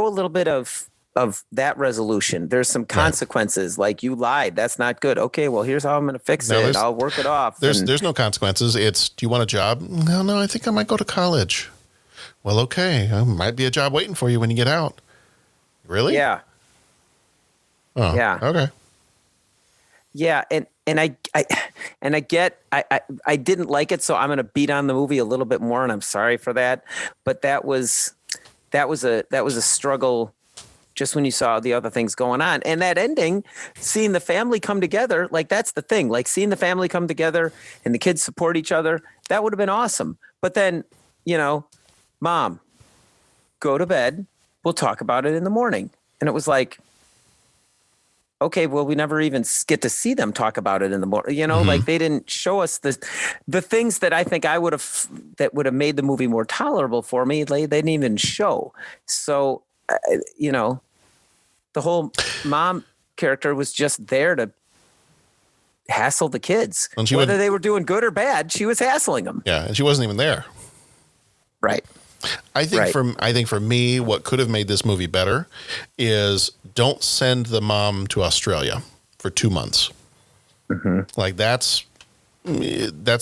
a little bit of of that resolution. There's some consequences. Like, you lied. That's not good. Okay, well, here's how I'm going to fix it. I'll work it off. There's no consequences. It's, do you want a job? No, I think I might go to college. Well, okay. Might be a job waiting for you when you get out. Really? Yeah. Oh, yeah. Okay. Yeah. And I get, I didn't like it. So I'm going to beat on the movie a little bit more, and I'm sorry for that. But that was a struggle just when you saw the other things going on. And that ending, seeing the family come together, like, that's the thing. Like, seeing the family come together and the kids support each other, that would have been awesome. But then, Mom, go to bed. We'll talk about it in the morning. And it was like, okay, well, we never even get to see them talk about it in the morning. Like, they didn't show us the things that I think that would have made the movie more tolerable for me. They didn't even show. So, the whole mom character was just there to hassle the kids. Whether they were doing good or bad, she was hassling them. Yeah, and she wasn't even there. Right. I think for me, what could have made this movie better is don't send the mom to Australia for 2 months. Mm-hmm. Like, that's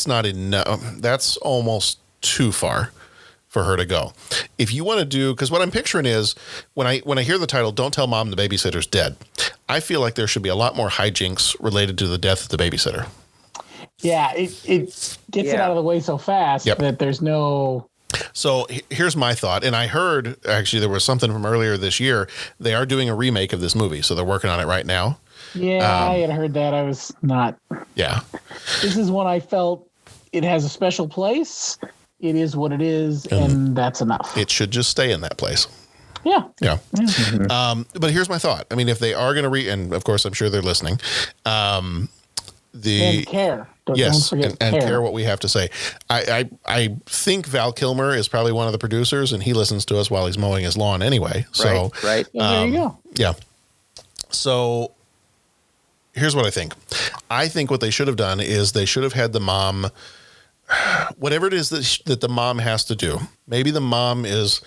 not enough. That's almost too far for her to go. If you want to do, because what I'm picturing is when I hear the title, "Don't Tell Mom the Babysitter's Dead," I feel like there should be a lot more hijinks related to the death of the babysitter. Yeah, it gets it out of the way so fast that there's no. So here's my thought. And I heard, actually, there was something from earlier this year. They are doing a remake of this movie. So they're working on it right now. Yeah, I had heard that. I was not. Yeah. This is one I felt it has a special place. It is what it is. And that's enough. It should just stay in that place. Yeah. Yeah. Mm-hmm. But here's my thought. I mean, if they are going to and of course, I'm sure they're listening. And care. Yes, don't forget and care what we have to say. I think Val Kilmer is probably one of the producers, and he listens to us while he's mowing his lawn anyway. So, right. There you go. Yeah. So here's what I think. I think what they should have done is they should have had the mom, whatever it is that the mom has to do. Maybe the mom is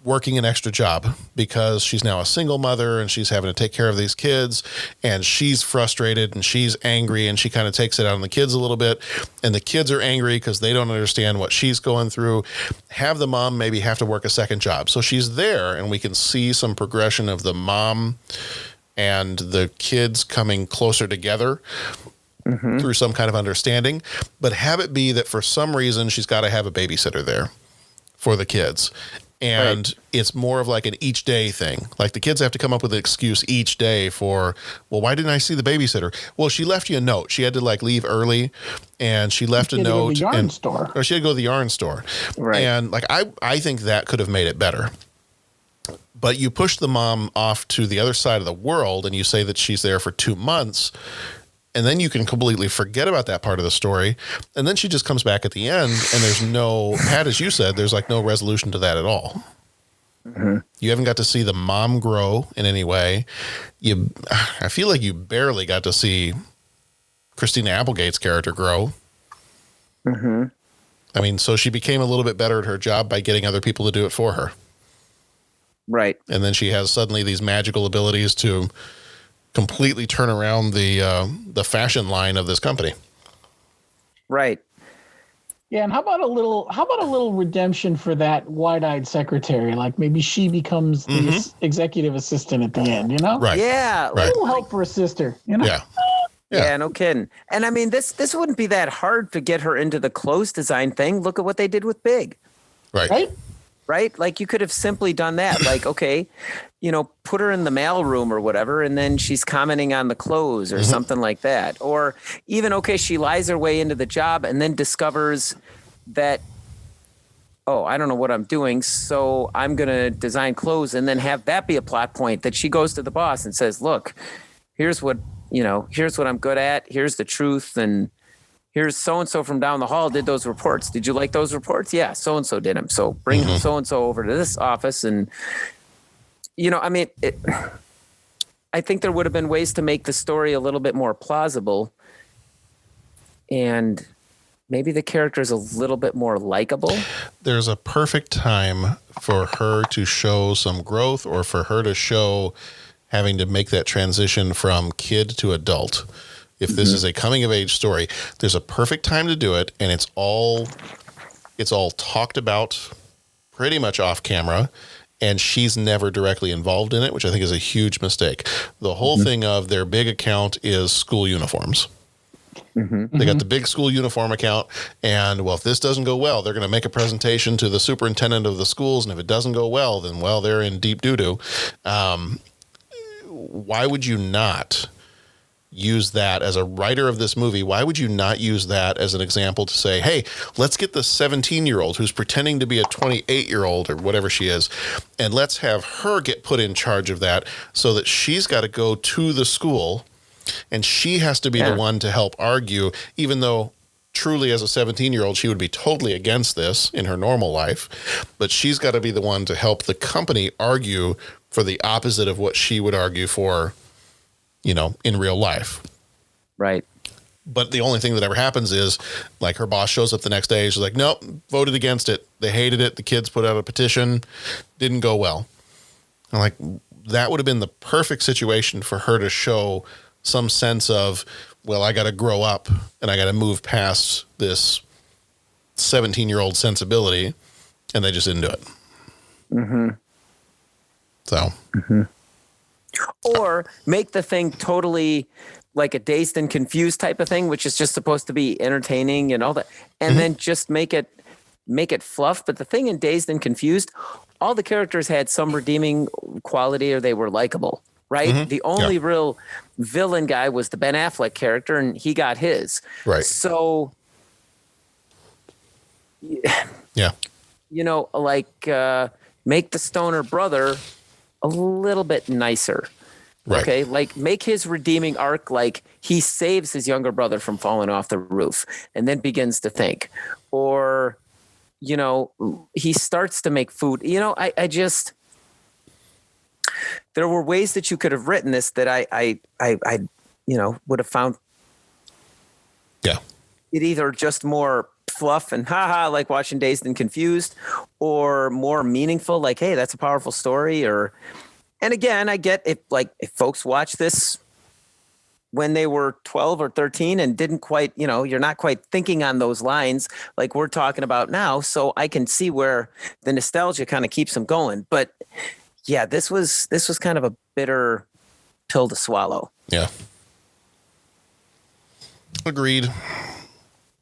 working an extra job because she's now a single mother and she's having to take care of these kids, and she's frustrated and she's angry, and she kind of takes it out on the kids a little bit, and the kids are angry because they don't understand what she's going through. Have the mom maybe have to work a second job. So she's there, and we can see some progression of the mom and the kids coming closer together through some kind of understanding, but have it be that for some reason she's got to have a babysitter there for the kids. And it's more of like an each day thing. Like, the kids have to come up with an excuse each day for, well, why didn't I see the babysitter? Well, she left you a note. She had to leave early, and she left a note. She had to go to the yarn store. Or she had to go to the yarn store. Right. And I think that could have made it better. But you push the mom off to the other side of the world, and you say that she's there for 2 months. And then you can completely forget about that part of the story. And then she just comes back at the end, and there's no, Pat, as you said, there's no resolution to that at all. Mm-hmm. You haven't got to see the mom grow in any way. I feel like you barely got to see Christina Applegate's character grow. Mm-hmm. I mean, so she became a little bit better at her job by getting other people to do it for her. Right. And then she has suddenly these magical abilities to completely turn around the fashion line of this company. Right. Yeah, and how about a little redemption for that wide-eyed secretary? Like, maybe she becomes the executive assistant at the end, Right. Yeah. A little help for a sister, Yeah. Yeah, no kidding. And I mean, this wouldn't be that hard to get her into the clothes design thing. Look at what they did with Big. Right. Right? Like, you could have simply done that. Like, okay, put her in the mail room or whatever, and then she's commenting on the clothes or something like that. Or even, okay, she lies her way into the job and then discovers that, oh, I don't know what I'm doing, so I'm going to design clothes, and then have that be a plot point that she goes to the boss and says, look, here's what I'm good at. Here's the truth. And here's so-and-so from down the hall did those reports. Did you like those reports? Yeah, so-and-so did them. So bring so-and-so over to this office. And, I mean, I think there would have been ways to make the story a little bit more plausible. And maybe the character is a little bit more likable. There's a perfect time for her to show some growth, or for her to show having to make that transition from kid to adult. If this is a coming of age story, there's a perfect time to do it, and it's all talked about pretty much off camera, and she's never directly involved in it, which I think is a huge mistake. The whole thing of their big account is school uniforms. They got the big school uniform account, and well, if this doesn't go well, they're going to make a presentation to the superintendent of the schools, and if it doesn't go well, then well, they're in deep doo-doo. Why would you not use that as a writer of this movie? Why would you not use that as an example to say, hey, let's get the 17-year-old who's pretending to be a 28-year-old or whatever she is, and let's have her get put in charge of that, so that she's got to go to the school and she has to be the one to help argue, even though truly as a 17-year-old, she would be totally against this in her normal life. But she's got to be the one to help the company argue for the opposite of what she would argue for, you know, in real life. Right. But the only thing that ever happens is, like, her boss shows up the next day. She's like, nope, voted against it. They hated it. The kids put out a petition. Didn't go well. I'm like, that would have been the perfect situation for her to show some sense of, well, I got to grow up and I got to move past this 17-year-old sensibility. And they just didn't do it. So. Or make the thing totally like a Dazed and Confused type of thing, which is just supposed to be entertaining and all that. And then just make it fluff. But the thing in Dazed and Confused, all the characters had some redeeming quality, or they were likable, right? The only real villain guy was the Ben Affleck character, and he got his. Right. So, yeah, you know, like make the stoner brother a little bit nicer. Right. Okay, like make his redeeming arc like he saves his younger brother from falling off the roof and then begins to think. Or, you know, he starts to make food. You know, I just, there were ways that you could have written this that I you know, would have found it either just more fluff and haha, like watching Dazed and Confused, or more meaningful, like, hey, that's a powerful story. Or, and again, I get if folks watch this when they were 12 or 13 and didn't quite, you know, you're not quite thinking on those lines like we're talking about now. So I can see where the nostalgia kind of keeps them going. But yeah, this was kind of a bitter pill to swallow. Yeah. Agreed.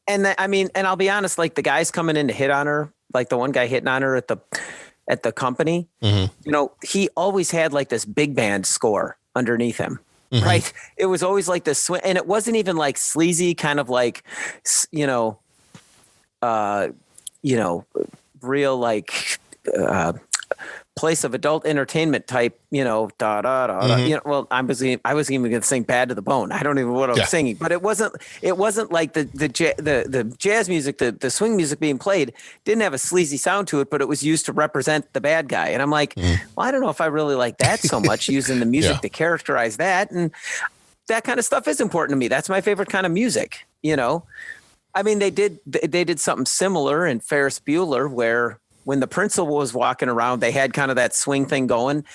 And I mean, and I'll be honest, like the guys coming in to hit on her, like the one guy hitting on her at the company, you know, he always had like this big band score underneath him, right? It was always like this swing, and it wasn't even like sleazy, kind of like, you know, real like place of adult entertainment type, you know, you know, well, I was even going to sing Bad to the Bone. I don't even know what I was singing, but it wasn't like the jazz music, the swing music being played didn't have a sleazy sound to it, but it was used to represent the bad guy. And I'm like, well, I don't know if I really like that so much, using the music to characterize that. And that kind of stuff is important to me. That's my favorite kind of music, you know? I mean, they did something similar in Ferris Bueller, where when the principal was walking around, they had kind of that swing thing going,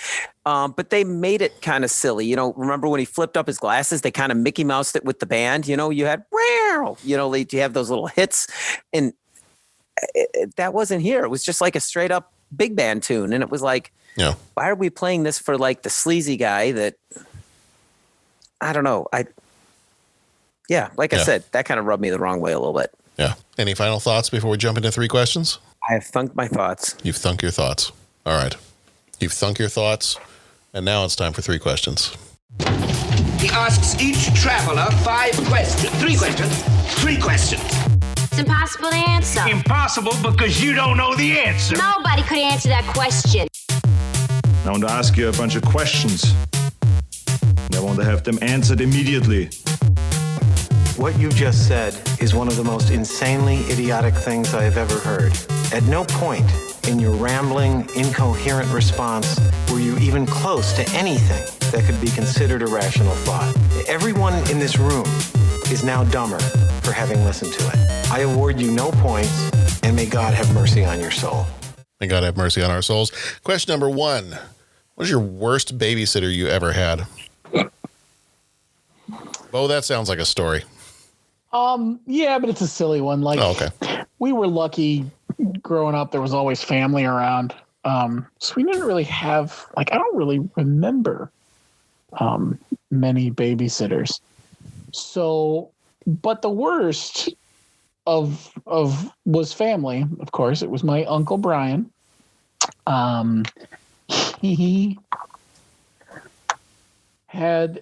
but they made it kind of silly. You know, remember when he flipped up his glasses, they kind of Mickey Moused it with the band. You know, you had, you know, you have those little hits, and that wasn't here. It was just like a straight up big band tune. And it was like, why are we playing this for like the sleazy guy that, I don't know. Like I said, that kind of rubbed me the wrong way a little bit. Yeah. Any final thoughts before we jump into 3 questions? I have thunk my thoughts. You've thunk your thoughts. All right. You've thunk your thoughts, and now it's time for 3 questions. He asks each traveler 5 questions. 3 questions. 3 questions. It's impossible to answer. Impossible because you don't know the answer. Nobody could answer that question. I want to ask you a bunch of questions. I want to have them answered immediately. What you just said is one of the most insanely idiotic things I have ever heard. At no point in your rambling, incoherent response were you even close to anything that could be considered a rational thought. Everyone in this room is now dumber for having listened to it. I award you no points, and may God have mercy on your soul. May God have mercy on our souls. Question number 1. What was your worst babysitter you ever had? Oh, that sounds like a story. Yeah, but it's a silly one. Like, okay. We were lucky growing up. There was always family around. So we didn't really have, I don't really remember many babysitters. So, but the worst of was family, of course. It was my Uncle Brian. He had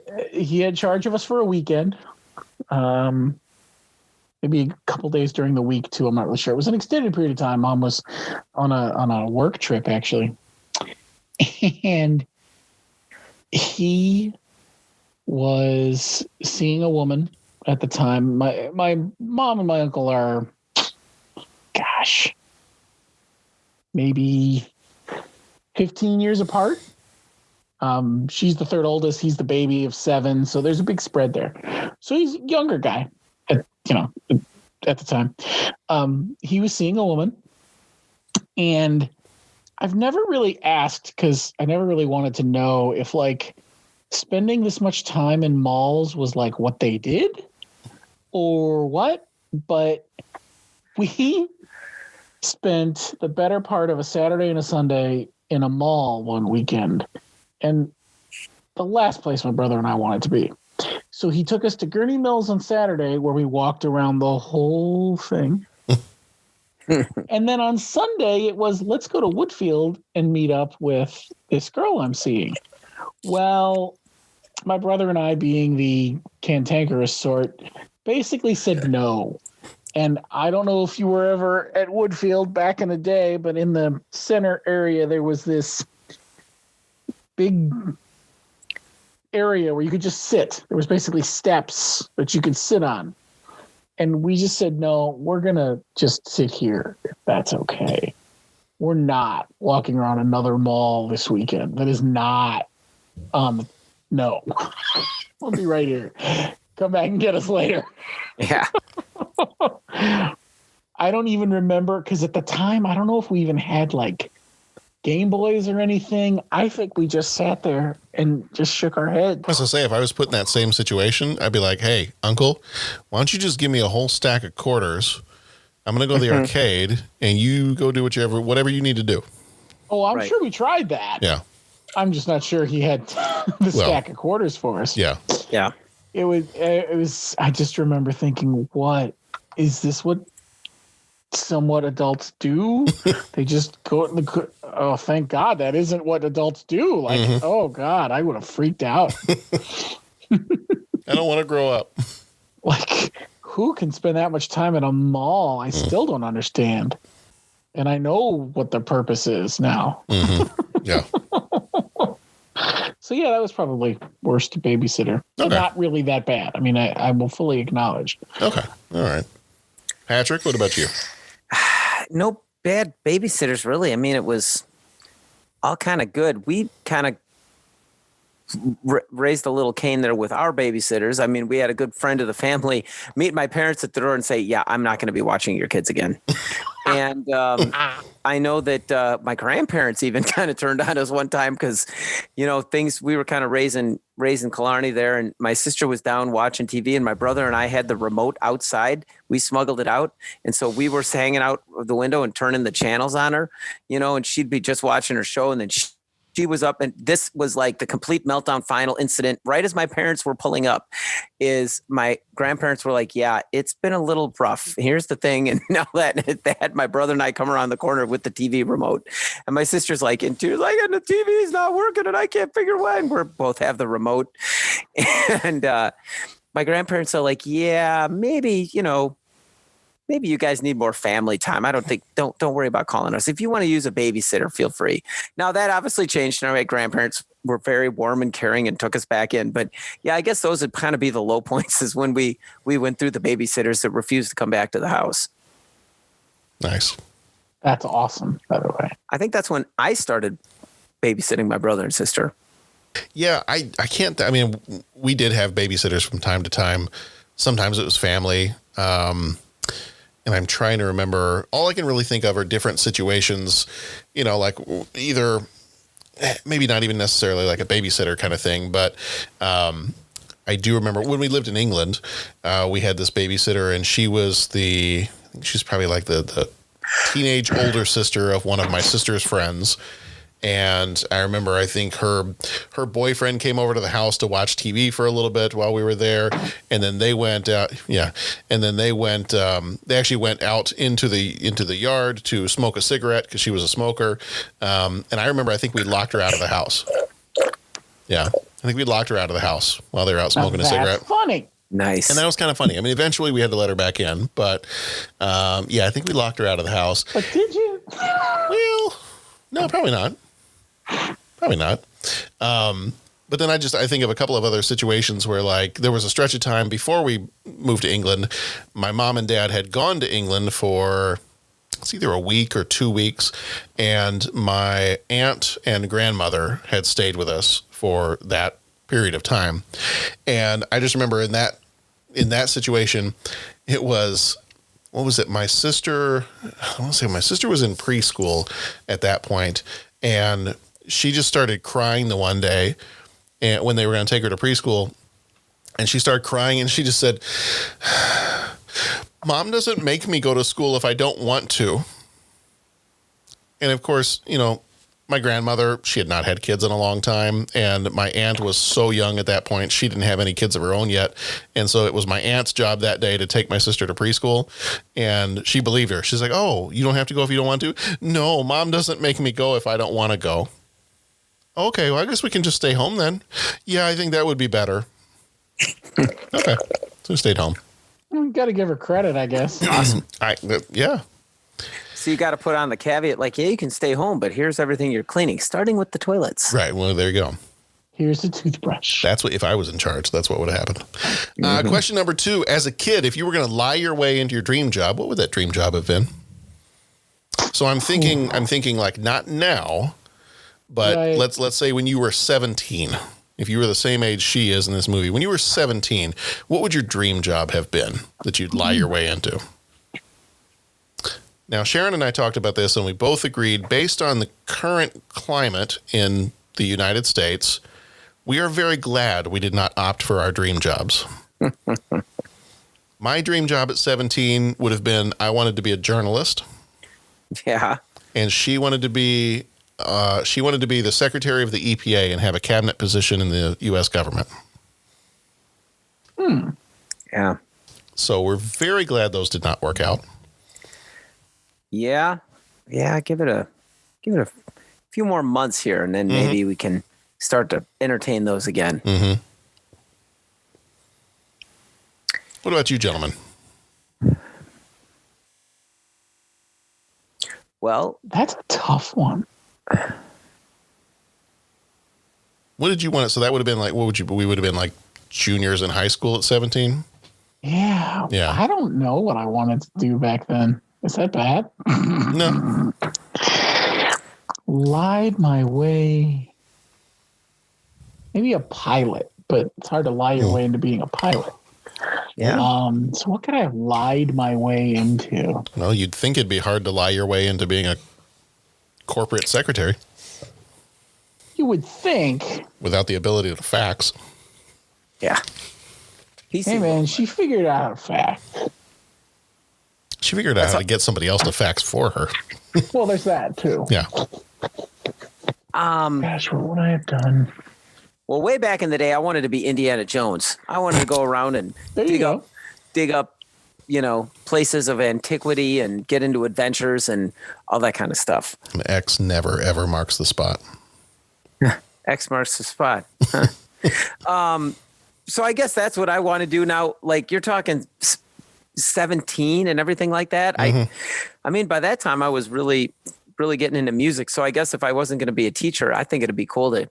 charge of us for a weekend. Maybe a couple days during the week too. I'm not really sure. It was an extended period of time. Mom was on a work trip actually. And he was seeing a woman at the time. My mom and my uncle are, maybe 15 years apart. She's the third oldest. He's the baby of 7. So there's a big spread there. So he's a younger guy, at the time. He was seeing a woman, and I've never really asked because I never really wanted to know if spending this much time in malls was what they did or what, but we spent the better part of a Saturday and a Sunday in a mall one weekend, and the last place my brother and I wanted to be. So he took us to Gurney Mills on Saturday, where we walked around the whole thing. And then on Sunday, it was, let's go to Woodfield and meet up with this girl I'm seeing. Well, my brother and I, being the cantankerous sort, basically said no. And I don't know if you were ever at Woodfield back in the day, but in the center area, there was this big area where you could just sit. There was basically steps that you could sit on. And we just said, no, we're going to just sit here, if that's okay. We're not walking around another mall this weekend. That is not, no. We'll be right here. Come back and get us later. Yeah. I don't even remember, because at the time, I don't know if we even had Game Boys or anything. I think we just sat there and just shook our heads. I was to say, if I was put in that same situation, I'd be like, hey, Uncle, why don't you just give me a whole stack of quarters? I'm going to go to the arcade, and you go do whatever you need to do. Oh, I'm sure we tried that. Yeah. I'm just not sure he had the stack of quarters for us. Yeah. Yeah. It was, I just remember thinking, what is this? What somewhat adults do? They just go in the, oh, thank God that isn't what adults do. Oh God, I would have freaked out. I don't want to grow up. Who can spend that much time at a mall? I still don't understand. And I know what the purpose is now. Yeah. So yeah, that was probably worst babysitter. Okay. Not really that bad. I mean, I will fully acknowledge. Okay. All right. Patrick, what about you? No bad babysitters, really. I mean, it was all kind of good. We kind of raised a little Cain there with our babysitters. I mean, we had a good friend of the family meet my parents at the door and say, yeah, I'm not going to be watching your kids again. And I know that my grandparents even kind of turned on us one time because, we were kind of raising Killarney there, and my sister was down watching TV, and my brother and I had the remote outside. We smuggled it out, and so we were hanging out of the window and turning the channels on her, and she'd be just watching her show, and then she was up, and this was the complete meltdown final incident. Right as my parents were pulling up, is my grandparents were like, yeah, it's been a little rough. Here's the thing. And now that they had my brother and I come around the corner with the TV remote, and my sister's in tears, and the TV's not working and I can't figure when. We both have the remote. And my grandparents are like, yeah, maybe, maybe you guys need more family time. I don't worry about calling us. If you want to use a babysitter, feel free. Now that obviously changed. And our grandparents were very warm and caring and took us back in. But yeah, I guess those would kind of be the low points, is when we went through the babysitters that refused to come back to the house. Nice. That's awesome, by the way. I think that's when I started babysitting my brother and sister. Yeah, I can't. I mean, we did have babysitters from time to time. Sometimes it was family. And I'm trying to remember. All I can really think of are different situations, like either maybe not even necessarily like a babysitter kind of thing, but I do remember when we lived in England, we had this babysitter, and she was I think she's probably like the teenage older sister of one of my sister's friends. And I remember, I think her boyfriend came over to the house to watch TV for a little bit while we were there. And then they went out. Yeah. And then they actually went out into the yard to smoke a cigarette because she was a smoker. And I remember, I think we locked her out of the house. Yeah. I think we locked her out of the house while they were out smoking a cigarette. Funny. Nice. And that was kind of funny. I mean, eventually we had to let her back in, but yeah, I think we locked her out of the house. But did you? Well, no, probably not. Probably not. But then I think of a couple of other situations where, like, there was a stretch of time before we moved to England. My mom and dad had gone to England for it's either a week or 2 weeks, and my aunt and grandmother had stayed with us for that period of time. And I just remember in that situation, it was, what was it? My sister was in preschool at that point, and she just started crying the one day, and when they were going to take her to preschool, and she started crying, and she just said, "Mom doesn't make me go to school if I don't want to." And of course, my grandmother, she had not had kids in a long time, and my aunt was so young at that point, she didn't have any kids of her own yet. And so it was my aunt's job that day to take my sister to preschool, and she believed her. She's like, "Oh, you don't have to go if you don't want to?" "No, Mom doesn't make me go if I don't want to go." "Okay, well, I guess we can just stay home then." "Yeah, I think that would be better." Okay, so we stayed home. You got to give her credit, I guess. Awesome. Yeah. So you got to put on the caveat, like, yeah, you can stay home, but here's everything you're cleaning, starting with the toilets. Right. Well, there you go. Here's the toothbrush. That's what, if I was in charge, that's what would have happened. Question number 2, as a kid, if you were going to lie your way into your dream job, what would that dream job have been? So I'm thinking like not now, but right. let's say when you were 17, if you were the same age she is in this movie, when you were 17, what would your dream job have been that you'd lie your way into? Now, Sharon and I talked about this, and we both agreed, based on the current climate in the United States, we are very glad we did not opt for our dream jobs. My dream job at 17 would have been, I wanted to be a journalist. Yeah. And she wanted to be the secretary of the EPA and have a cabinet position in the U.S. government. Yeah. So we're very glad those did not work out. Yeah. Give it a few more months here, and then maybe we can start to entertain those again. Mm-hmm. What about you, gentlemen? Well, that's a tough one. What did you want? So that would have been like, we would have been like juniors in high school at 17? Yeah. Yeah. I don't know what I wanted to do back then. Is that bad? No. Lied my way. Maybe a pilot, but it's hard to lie your way into being a pilot. Yeah. So what could I have lied my way into? Well, you'd think it'd be hard to lie your way into being a corporate secretary. You would think. Without the ability to fax. Yeah. Hey, man, she figured out a fax. She figured out how to get somebody else to fax for her. Well, there's that, too. Yeah. Gosh, what would I have done? Well, way back in the day, I wanted to be Indiana Jones. I wanted to go around and dig up, places of antiquity and get into adventures and all that kind of stuff. An X never, ever marks the spot. X marks the spot. So I guess that's what I want to do now. Like, you're talking 17 and everything like that. I mean, by that time I was really, really getting into music. So I guess if I wasn't going to be a teacher, I think it'd be cool to,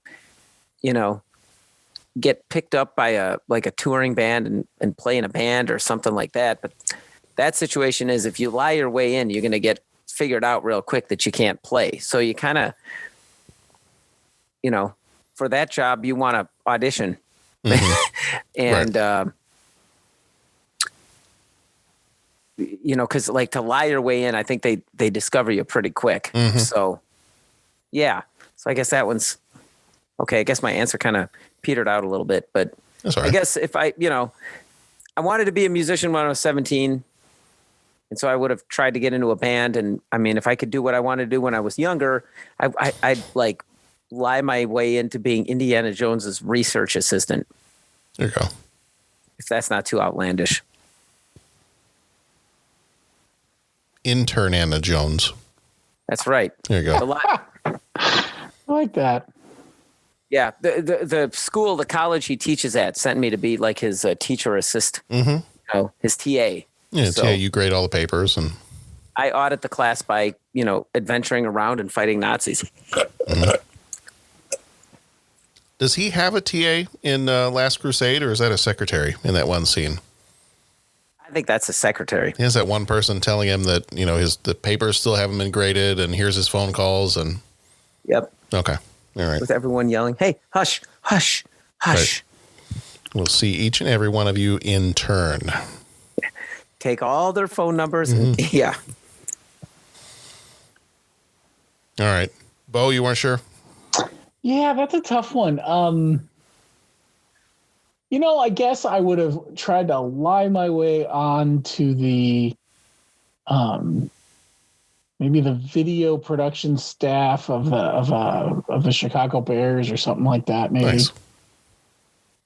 get picked up by a touring band and play in a band or something like that. But that situation is, if you lie your way in, you're going to get figured out real quick that you can't play. So you kind of, for that job, you want to audition. And, because like to lie your way in, I think they discover you pretty quick. Mm-hmm. So, yeah. So I guess that one's okay. I guess my answer kind of petered out a little bit, but That's all right. I guess if I wanted to be a musician when I was 17. And so I would have tried to get into a band. And I mean, if I could do what I wanted to do when I was younger, I'd like lie my way into being Indiana Jones's research assistant. There you go. If that's not too outlandish. Intern Anna Jones. That's right. There you go. I like that. Yeah. The school, the college he teaches at sent me to be like his teacher assist, his TA. Yeah, So- TA, you grade all the papers and I audit the class by, adventuring around and fighting Nazis. Does he have a TA in Last Crusade, or is that a secretary in that one scene? I think that's a secretary. He has that one person telling him that, the papers still haven't been graded, and here's his phone calls. And Yep. Okay. All right. With everyone yelling, hey, hush, hush, hush. Right. We'll see each and every one of you in turn. Take all their phone numbers. And, yeah. All right. Bo, you weren't sure? Yeah, that's a tough one. I guess I would have tried to lie my way on to the maybe the video production staff of the Chicago Bears or something like that. Maybe Nice.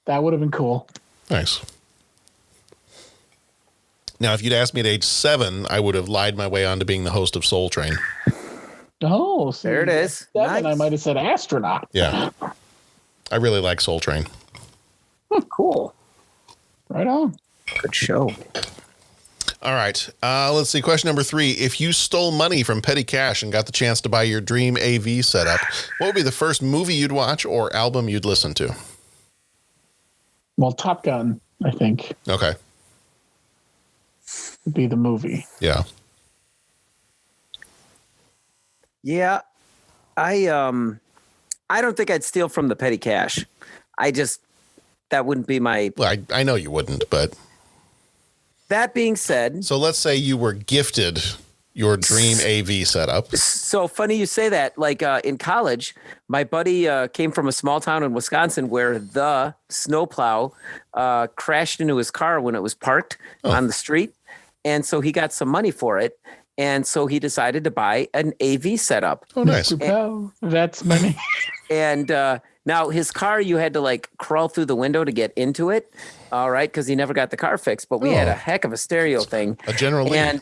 That would have been cool. Nice. Now, if you'd asked me at age 7, I would have lied my way on to being the host of Soul Train. Oh, so there it is. 7, Nice. I might have said astronaut. Yeah. I really like Soul Train. Cool. Right on. Good show. All right. Let's see. Question number 3. If you stole money from petty cash and got the chance to buy your dream AV setup, what would be the first movie you'd watch or album you'd listen to? Well, Top Gun, I think, Okay. would be the movie. Yeah. Yeah. I don't think I'd steal from the petty cash. That wouldn't be my. Well, I know you wouldn't, but. That being said. So let's say you were gifted your dream AV setup. So funny you say that. Like in college, my buddy came from a small town in Wisconsin where the snowplow crashed into his car when it was parked on the street. And so he got some money for it. And so he decided to buy an AV setup. Oh, nice. That's money. And now his car, you had to like crawl through the window to get into it. All right. Because he never got the car fixed. But we had a heck of a stereo thing. A General Lee. And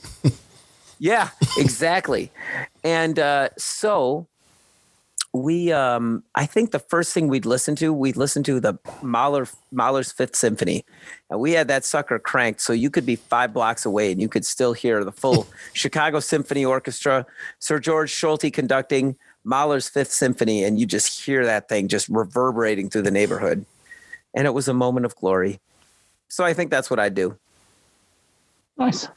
yeah, exactly. And so we, I think the first thing we'd listened to the Mahler's Fifth Symphony. And we had that sucker cranked so you could be 5 blocks away and you could still hear the full Chicago Symphony Orchestra, Sir George Schulte conducting Mahler's Fifth Symphony. And you just hear that thing just reverberating through the neighborhood. And it was a moment of glory. So I think that's what I'd do. Nice.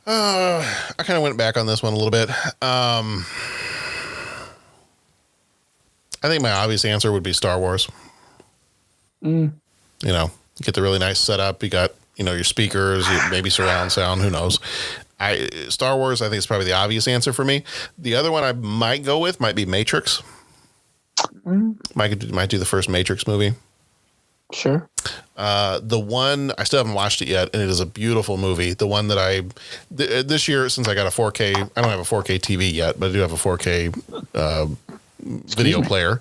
I kind of went back on this one a little bit. I think my obvious answer would be Star Wars. You get the really nice setup. You got, your speakers, maybe surround sound, who knows. Star Wars, I think, is probably the obvious answer for me. The other one I might go with might be Matrix. Might do the first Matrix movie. Sure. The one, I still haven't watched it yet, and it is a beautiful movie. The one that this year, since I got a 4K, I don't have a 4K TV yet, but I do have a 4K video player.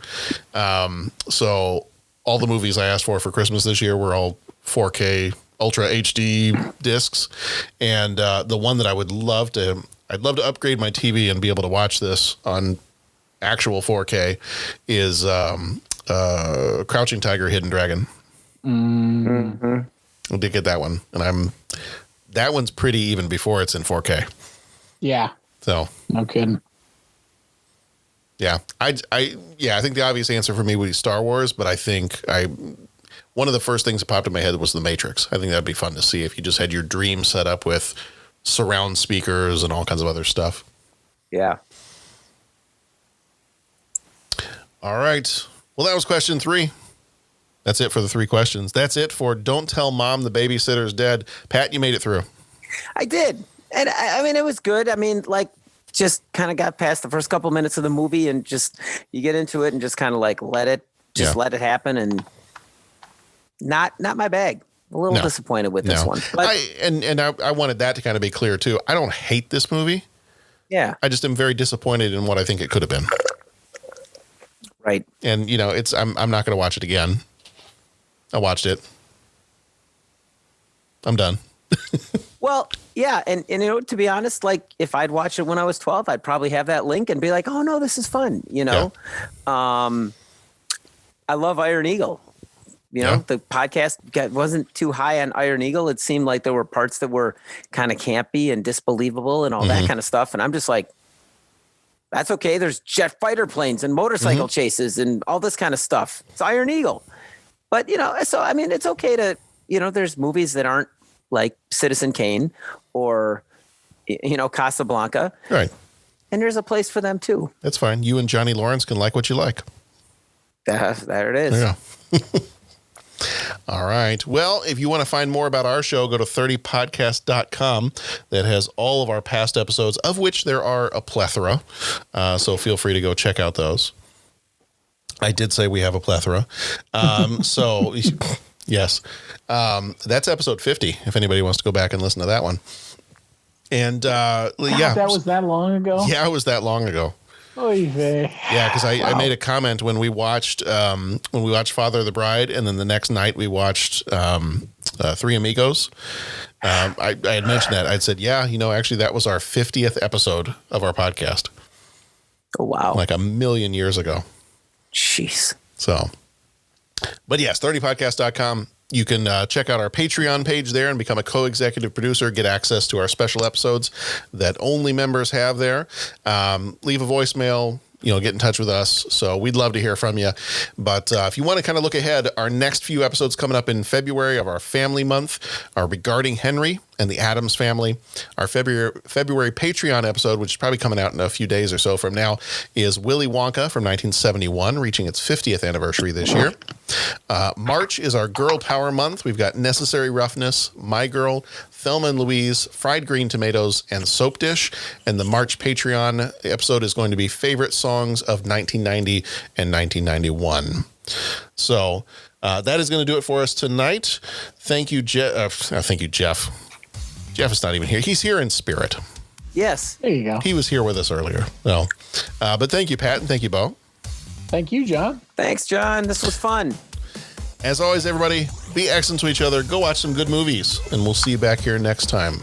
So all the movies I asked for Christmas this year were all 4K Ultra HD discs. And the one that I'd love to upgrade my TV and be able to watch this on actual 4K is Crouching Tiger, Hidden Dragon. I did get that one, and that one's pretty even before it's in 4K. Yeah. So no kidding. Yeah, I think the obvious answer for me would be Star Wars, but I think one of the first things that popped in my head was The Matrix. I think that'd be fun to see if you just had your dream set up with surround speakers and all kinds of other stuff. Yeah. All right. Well, that was question 3. That's it for the 3 questions. That's it for Don't Tell Mom the Babysitter's Dead. Pat, you made it through. I did. And I mean, it was good. I mean, like, just kind of got past the first couple minutes of the movie and just, you get into it and just kind of like let it happen, and not my bag. A little disappointed with this one. But I wanted that to kind of be clear too. I don't hate this movie. Yeah. I just am very disappointed in what I think it could have been. Right. And I'm not going to watch it again. I watched it. I'm done. Well, yeah, and to be honest, like if I'd watched it when I was 12, I'd probably have that link and be like, "Oh no, this is fun," I love Iron Eagle. The podcast wasn't too high on Iron Eagle. It seemed like there were parts that were kind of campy and disbelievable and all that kind of stuff. And I'm just like, that's okay. There's jet fighter planes and motorcycle chases and all this kind of stuff. It's Iron Eagle. But, so, I mean, it's okay to, there's movies that aren't like Citizen Kane or, Casablanca. Right. And there's a place for them too. That's fine. You and Johnny Lawrence can like what you like. There it is. Yeah. All right. Well, if you want to find more about our show, go to 30podcast.com. That has all of our past episodes, of which there are a plethora. So feel free to go check out those. I did say we have a plethora. So, yes. That's episode 50, if anybody wants to go back and listen to that one. And, That was that long ago? Yeah, it was that long ago. Oy vey. Yeah, because I made a comment when we watched Father of the Bride, and then the next night we watched Three Amigos. I had mentioned that. I'd said, actually that was our 50th episode of our podcast. Oh, wow. Like a million years ago. Jeez. So, but yes, 30podcast.com. You can check out our Patreon page there and become a co-executive producer, get access to our special episodes that only members have there. Leave a voicemail, get in touch with us. So we'd love to hear from you. But if you want to kind of look ahead, our next few episodes coming up in February of our family month are regarding Henry and the Addams family. Our February Patreon episode, which is probably coming out in a few days or so from now, is Willy Wonka from 1971, reaching its 50th anniversary this year. March is our Girl Power Month. We've got Necessary Roughness, My Girl, Thelma and Louise, Fried Green Tomatoes, and Soap Dish. And the March Patreon episode is going to be Favorite Songs of 1990 and 1991. So that is going to do it for us tonight. Thank you, thank you, Jeff. Jeff is not even here. He's here in spirit. Yes. There you go. He was here with us earlier. No. But thank you, Pat, and thank you, Bo. Thank you, John. Thanks, John. This was fun. As always, everybody, be excellent to each other. Go watch some good movies, and we'll see you back here next time.